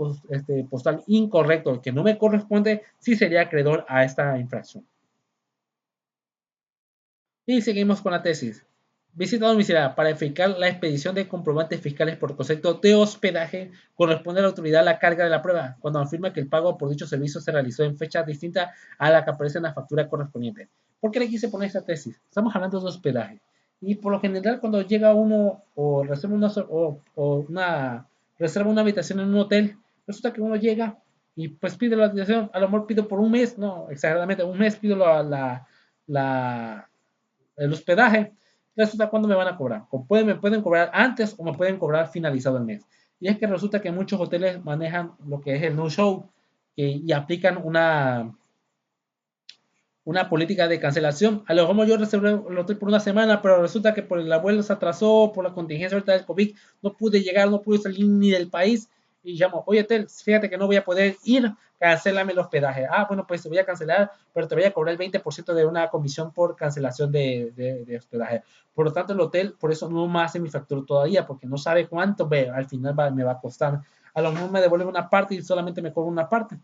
postal incorrecto, el que no me corresponde, sí sería acreedor a esta infracción. Y seguimos con la tesis. Visita domiciliaria. Para verificar la expedición de comprobantes fiscales por concepto de hospedaje, corresponde a la autoridad la carga de la prueba, cuando afirma que el pago por dicho servicio se realizó en fecha distinta a la que aparece en la factura correspondiente. ¿Por qué le quise poner esta tesis? Estamos hablando de hospedaje. Y por lo general, cuando llega uno o reserva una habitación en un hotel, resulta que uno llega y pues pide la habitación, a lo mejor pido por un mes, no, exageradamente, un mes pido la el hospedaje, resulta cuándo me van a cobrar. Me pueden cobrar antes o me pueden cobrar finalizado el mes. Y es que resulta que muchos hoteles manejan lo que es el no-show y aplican una política de cancelación. A lo mejor yo reservé el hotel por una semana, pero resulta que por el abuelo se atrasó, por la contingencia ahorita del COVID, no pude llegar, no pude salir ni del país. Y llamo, oye, hotel, fíjate que no voy a poder ir, cancélame el hospedaje. Ah, bueno, pues te voy a cancelar, pero te voy a cobrar el 20% de una comisión por cancelación de hospedaje. Por lo tanto, el hotel, por eso no me hace mi factura todavía, porque no sabe cuánto al final me va a costar. A lo mejor me devuelve una parte y solamente me cobra una parte.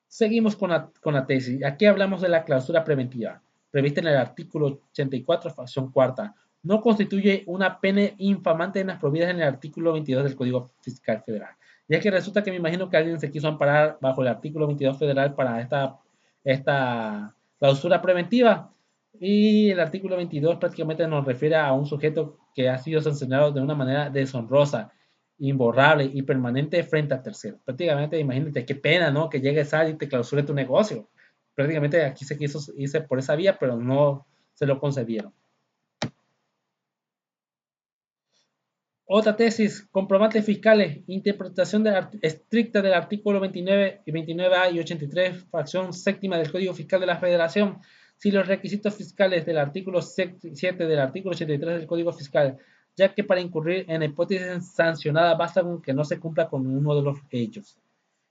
Seguimos con la tesis. Aquí hablamos de la clausura preventiva, prevista en el artículo 84, fracción cuarta. No constituye una pena infamante en las prohibidas en el artículo 22 del Código Fiscal Federal. Ya que resulta que me imagino que alguien se quiso amparar bajo el artículo 22 federal para esta clausura preventiva. Y el artículo 22 prácticamente nos refiere a un sujeto que ha sido sancionado de una manera deshonrosa, imborrable y permanente frente a terceros. Prácticamente, imagínate qué pena, ¿no? Que llegue a y te clausure tu negocio. Prácticamente aquí se quiso irse por esa vía, pero no se lo concedieron. Otra tesis, comprobantes fiscales, interpretación estricta del artículo 29 y 29A y 83, fracción séptima del Código Fiscal de la Federación. Si los requisitos fiscales del artículo 7 del artículo 83 del Código Fiscal, ya que para incurrir en hipótesis sancionada basta con que no se cumpla con uno de los hechos.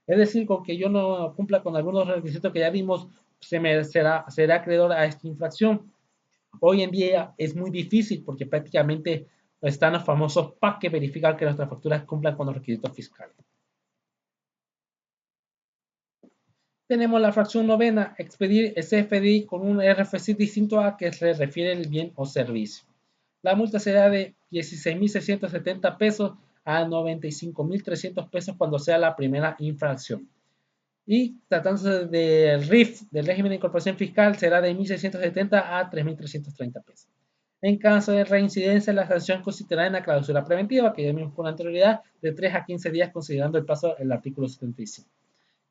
Es decir, con que yo no cumpla con algunos requisitos que ya vimos, será acreedor a esta infracción. Hoy en día es muy difícil porque prácticamente están los famosos PAC que verifican que nuestras facturas cumplan con los requisitos fiscales. Tenemos la fracción novena, expedir el CFDI con un RFC distinto a que se refiere el bien o servicio. La multa será de 16.670 pesos a 95.300 pesos cuando sea la primera infracción. Y tratándose del RIF, del régimen de incorporación fiscal, será de 1.670 a 3.330 pesos. En caso de reincidencia, la sanción consistirá en la clausura preventiva, que ya vimos con anterioridad, de 3 a 15 días, considerando el paso del artículo 75.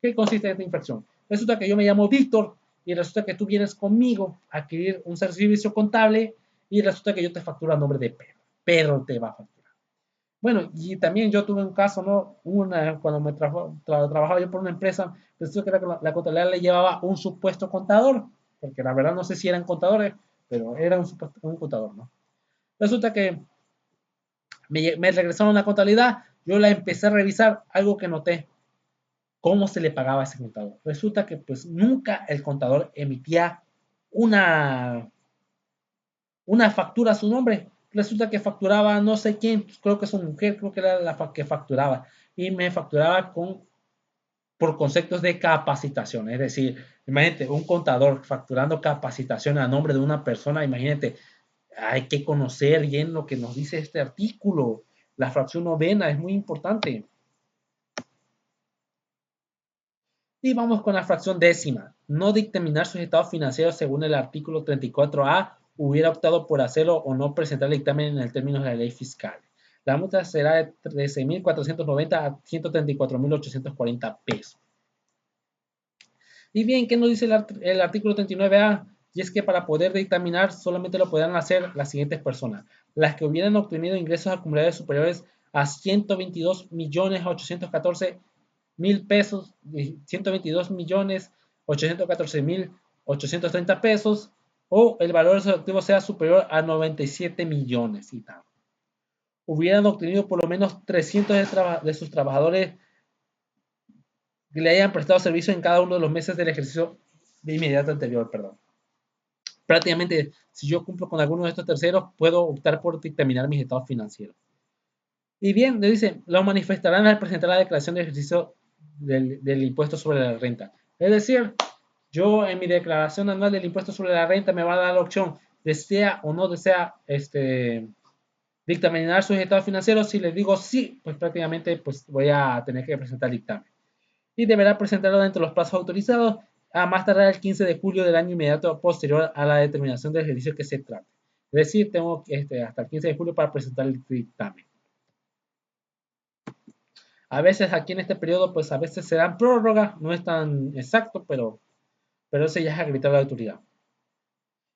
¿Qué consiste esta infracción? Resulta que yo me llamo Víctor y resulta que tú vienes conmigo a adquirir un servicio contable y resulta que yo te facturo a nombre de Pedro. Pedro te va a facturar. Bueno, y también yo tuve un caso, ¿no? Cuando trabajaba yo por una empresa, resulta que la contabilidad le llevaba un supuesto contador, porque la verdad no sé si eran contadores, pero era un contador, ¿no? Resulta que me regresaron la contabilidad, yo la empecé a revisar, algo que noté, cómo se le pagaba a ese contador. Resulta que pues nunca el contador emitía una, una factura a su nombre. Resulta que facturaba no sé quién, creo que su mujer, creo que era la que facturaba. Y me facturaba por conceptos de capacitación. Es decir, imagínate, un contador facturando capacitación a nombre de una persona, imagínate, hay que conocer bien lo que nos dice este artículo. La fracción novena es muy importante. Y vamos con la fracción décima. No dictaminar sus estados financieros según el artículo 34A hubiera optado por hacerlo o no presentar el dictamen en el término de la ley fiscal. La multa será de 13.490 a 134.840 pesos. Y bien, ¿qué nos dice el artículo 39A? Y es que para poder dictaminar solamente lo podrán hacer las siguientes personas. Las que hubieran obtenido ingresos acumulados superiores a 122.814.000 pesos, 122.814.830 pesos, o el valor de sus activos sea superior a 97 millones y tal. Hubieran obtenido por lo menos 300 de sus trabajadores que le hayan prestado servicio en cada uno de los meses del ejercicio de inmediato anterior, perdón. Prácticamente, si yo cumplo con alguno de estos terceros, puedo optar por dictaminar mis estados financieros. Y bien, le dice, lo manifestarán al presentar la declaración de ejercicio del impuesto sobre la renta. Es decir, yo en mi declaración anual del impuesto sobre la renta me va a dar la opción, desea o no desea dictaminar sus estados financieros. Si les digo sí, pues prácticamente pues voy a tener que presentar dictamen. Y deberá presentarlo dentro de los plazos autorizados a más tardar el 15 de julio del año inmediato posterior a la determinación del ejercicio que se trate. Es decir, tengo hasta el 15 de julio para presentar el dictamen. A veces aquí en este periodo, pues a veces se dan prórroga, no es tan exacto, pero ese ya es a gritar a la autoridad.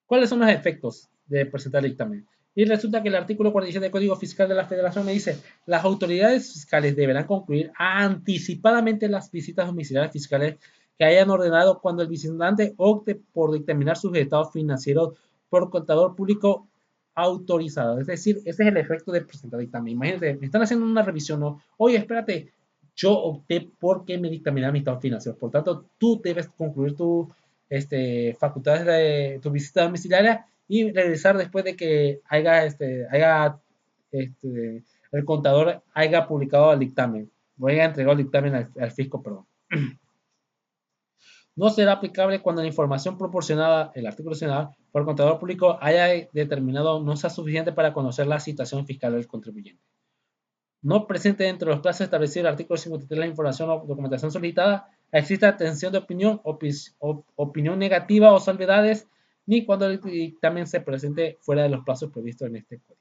¿Cuáles son los efectos de presentar el dictamen? Y resulta que el artículo 47 del Código Fiscal de la Federación me dice, las autoridades fiscales deberán concluir anticipadamente las visitas domiciliares fiscales que hayan ordenado cuando el visitante opte por dictaminar sus estados financieros por contador público autorizado. Es decir, ese es el efecto de presentar dictamen. Imagínense, me están haciendo una revisión, ¿no? Oye, espérate, yo opté por que me dictaminara mi estado financiero. Por tanto, tú debes concluir tu facultades de tu visita domiciliaria y regresar después de que el contador haya publicado el dictamen o haya entregado el dictamen al fisco, perdón. No será aplicable cuando la información proporcionada, el artículo señalado, por el contador público haya determinado no sea suficiente para conocer la situación fiscal del contribuyente. No presente dentro de los plazos establecidos en el artículo 53 la información o documentación solicitada, existe atención de opinión negativa o salvedades, ni cuando el dictamen se presente fuera de los plazos previstos en este código.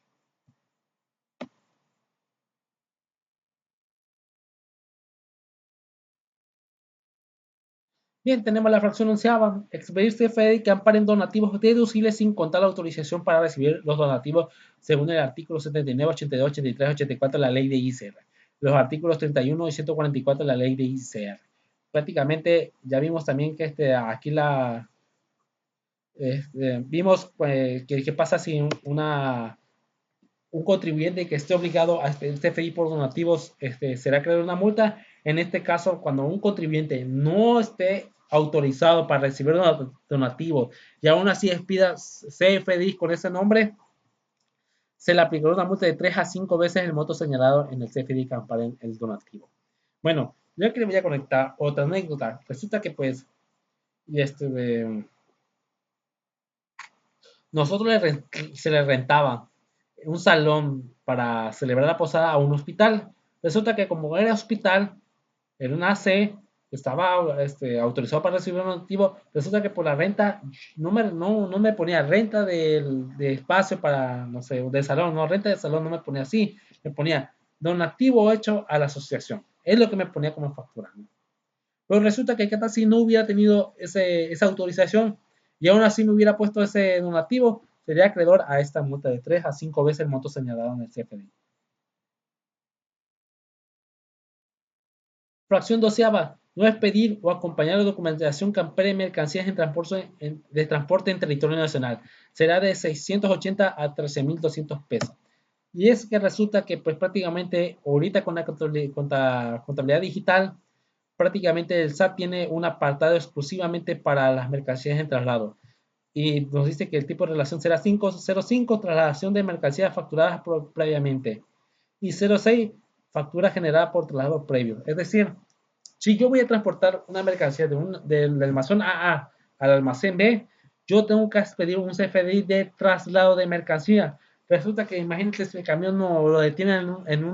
Bien, tenemos la fracción onceava, expedir CFDI que amparen donativos deducibles sin contar la autorización para recibir los donativos según el artículo 79, 82, 83, 84 de la ley de ICR, los artículos 31 y 144 de la ley de ICR. Prácticamente ya vimos también que aquí vimos qué pasa si un contribuyente que esté obligado a expedir CFDI por donativos será crear una multa. En este caso, cuando un contribuyente no esté autorizado para recibir donativos y aún así expida CFDI con ese nombre, se le aplicará una multa de 3 a 5 veces el monto señalado en el CFDI que ampare el donativo. Bueno, yo aquí le voy a conectar otra anécdota. Resulta que pues nosotros se le rentaba un salón para celebrar la posada a un hospital. Resulta que como era hospital, era una AC, estaba autorizado para recibir un donativo. Resulta que por la renta no me ponía renta de espacio para, no sé, de salón, no, renta de salón no me ponía así, me ponía donativo hecho a la asociación. Es lo que me ponía como factura, ¿no? Pero resulta que casi no hubiera tenido esa autorización y aún así me hubiera puesto ese donativo, sería acreedor a esta multa de 3 a 5 veces el monto señalado en el CFDI. Fracción doceava, no expedir o acompañar la documentación que ampare mercancías de transporte en territorio nacional. Será de 680 a 13.200 pesos. Y es que resulta que pues prácticamente ahorita con la contabilidad digital, prácticamente el SAT tiene un apartado exclusivamente para las mercancías en traslado. Y nos dice que el tipo de relación será 505, trasladación de mercancías facturadas previamente. Y 06, factura generada por traslado previo. Es decir, si yo voy a transportar una mercancía del almacén A al almacén B, yo tengo que expedir un CFDI de traslado de mercancía. Resulta que imagínate si el camión no lo detienen en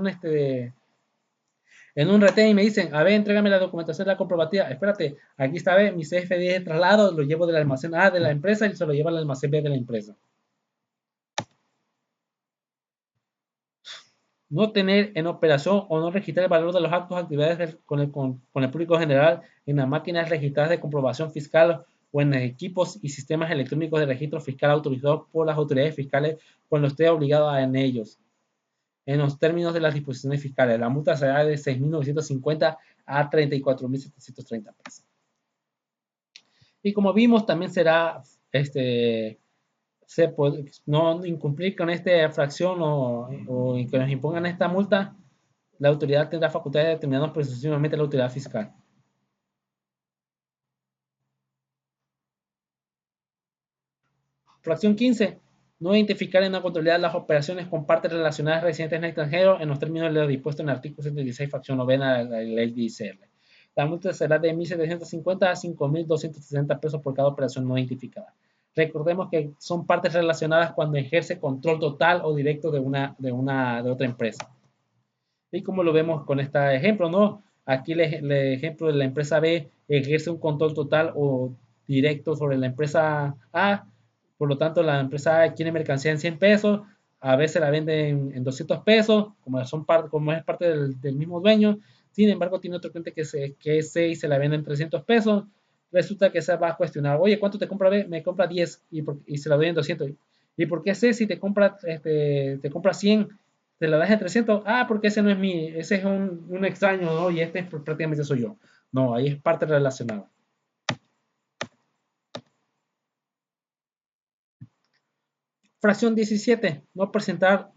un retén y me dicen, a ver, entrégame la documentación de la comprobativa. Espérate, aquí está, mi CFDI de traslado, lo llevo del almacén A de la empresa y se lo lleva al almacén B de la empresa. no tener en operación o no registrar el valor de los actos o actividades con el público general en las máquinas registradas de comprobación fiscal o en equipos y sistemas electrónicos de registro fiscal autorizados por las autoridades fiscales cuando esté obligado en ellos, en los términos de las disposiciones fiscales. La multa será de 6.950 a 34.730 pesos. Y como vimos, también será se puede, no incumplir con esta fracción o que nos impongan esta multa, la autoridad tendrá facultad de determinar presuntamente la autoridad fiscal. Fracción 15. No identificar en la contabilidad las operaciones con partes relacionadas residentes en el extranjero en los términos de lo dispuesto en el artículo 76, fracción novena de la ley de ICR. La multa será de 1.750 a 5.260 pesos por cada operación no identificada. Recordemos que son partes relacionadas cuando ejerce control total o directo de otra empresa. Y como lo vemos con este ejemplo, ¿no? Aquí el ejemplo de la empresa B ejerce un control total o directo sobre la empresa A, por lo tanto la empresa A quiere mercancía en 100 pesos, a veces la vende en 200 pesos, como es parte del mismo dueño, sin embargo tiene otro cliente que es C y se la vende en 300 pesos, resulta que se va a cuestionar, oye, ¿cuánto te compra B? Me compra 10 y se la doy en 200. ¿Y por qué C si te compra 100? Te la das en 300, porque ese no es ese es un extraño, ¿no? Y este prácticamente soy yo. No, ahí es parte relacionada. Fracción 17, no presentar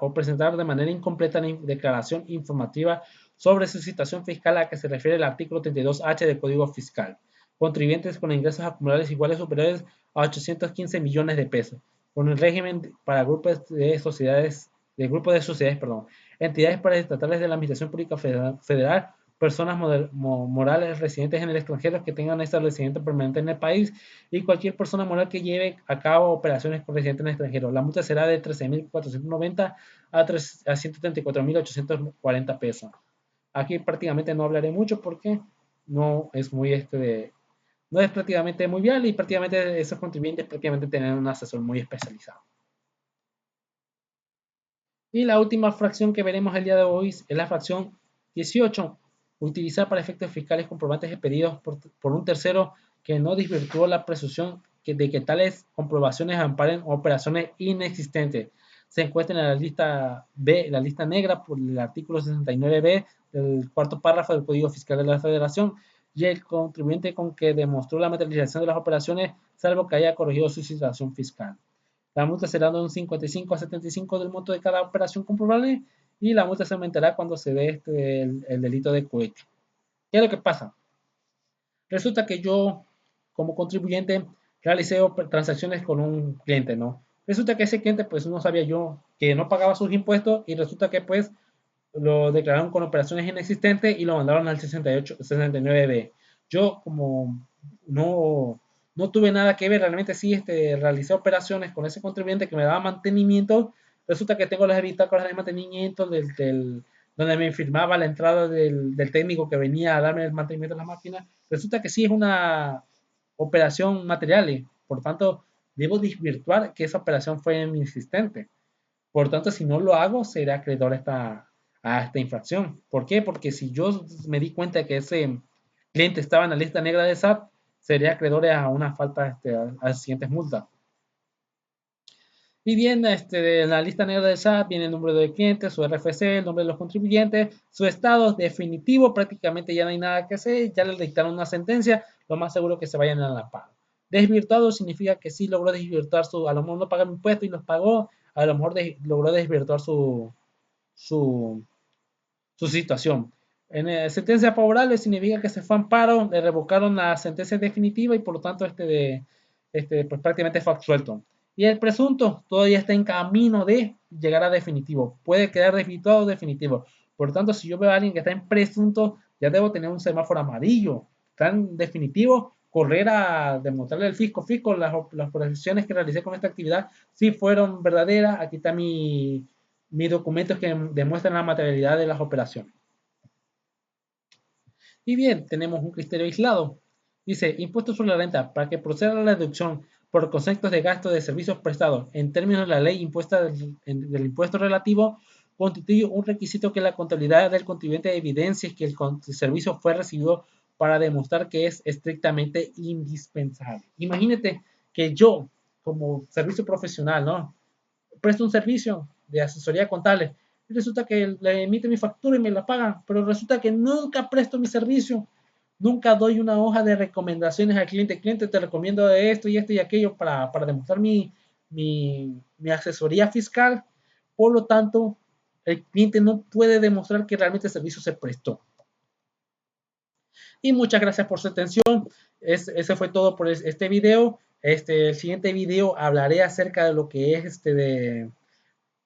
o presentar de manera incompleta la declaración informativa sobre su situación fiscal a la que se refiere el artículo 32H del Código Fiscal. Contribuyentes con ingresos acumulables iguales o superiores a 815 millones de pesos, con el régimen para grupos de sociedades, entidades paraestatales de la Administración Pública Federal, personas morales residentes en el extranjero que tengan establecimiento permanente en el país y cualquier persona moral que lleve a cabo operaciones con residentes en el extranjero. La multa será de 13.490 a 134.840 pesos. Aquí prácticamente no hablaré mucho porque no es muy no es prácticamente muy viable y prácticamente esos contribuyentes prácticamente tienen un asesor muy especializado. Y la última fracción que veremos el día de hoy es la fracción 18. Utilizar para efectos fiscales comprobantes expedidos por un tercero que no desvirtuó la presunción de que tales comprobaciones amparen operaciones inexistentes. Se encuentra en la lista B, la lista negra, por el artículo 69B del cuarto párrafo del Código Fiscal de la Federación, y el contribuyente con que demostró la materialización de las operaciones, salvo que haya corregido su situación fiscal. La multa será de un 55 a 75 del monto de cada operación comprobable y la multa se aumentará cuando se dé el delito de cohecho. ¿Qué es lo que pasa? Resulta que yo, como contribuyente, realicé transacciones con un cliente, ¿no? Resulta que ese cliente, pues, no sabía yo que no pagaba sus impuestos y resulta que, pues, lo declararon con operaciones inexistentes y lo mandaron al 69B. Yo, como no tuve nada que ver, realmente sí realicé operaciones con ese contribuyente que me daba mantenimiento, resulta que tengo las bitácoras de mantenimiento donde me firmaba la entrada del técnico que venía a darme el mantenimiento de la máquina, resulta que sí es una operación material, por tanto, debo desvirtuar que esa operación fue inexistente. Por tanto, si no lo hago, seré acreedor a esta infracción. ¿Por qué? Porque si yo me di cuenta de que ese cliente estaba en la lista negra de SAT, sería acreedor a una falta a las siguientes multas. Y bien, en la lista negra de SAT viene el número del cliente, su RFC, el nombre de los contribuyentes, su estado definitivo, prácticamente ya no hay nada que hacer, ya le dictaron una sentencia, lo más seguro es que se vayan a la paz. Desvirtuado significa que sí logró desvirtuar a lo mejor no pagar impuestos y los pagó, a lo mejor logró desvirtuar su, su situación. En sentencia favorable significa que se fue a amparo, le revocaron la sentencia definitiva y por lo tanto pues prácticamente fue absuelto. Y el presunto todavía está en camino de llegar a definitivo. Puede quedar desvirtuado o definitivo. Por lo tanto, si yo veo a alguien que está en presunto, ya debo tener un semáforo amarillo. Está en definitivo, correr a demostrarle al fisco, las operaciones que realicé con esta actividad sí fueron verdaderas. Aquí está mis documentos que demuestran la materialidad de las operaciones. Y bien, tenemos un criterio aislado. Dice, impuesto sobre la renta, para que proceda a la deducción por conceptos de gasto de servicios prestados en términos de la ley impuesta del impuesto relativo, constituye un requisito que la contabilidad del contribuyente evidencie que el servicio fue recibido para demostrar que es estrictamente indispensable. Imagínate que yo, como servicio profesional, ¿no? Presto un servicio de asesoría contable y resulta que le emite mi factura y me la pagan, pero resulta que nunca presto mi servicio, nunca doy una hoja de recomendaciones al cliente. Cliente, te recomiendo esto y aquello para demostrar mi asesoría fiscal. Por lo tanto, el cliente no puede demostrar que realmente el servicio se prestó. Y muchas gracias por su atención. Ese fue todo por este video. El siguiente video hablaré acerca de lo que es de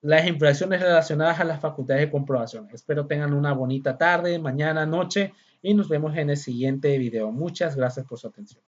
las infracciones relacionadas a las facultades de comprobación. Espero tengan una bonita tarde, mañana, noche y nos vemos en el siguiente video. Muchas gracias por su atención.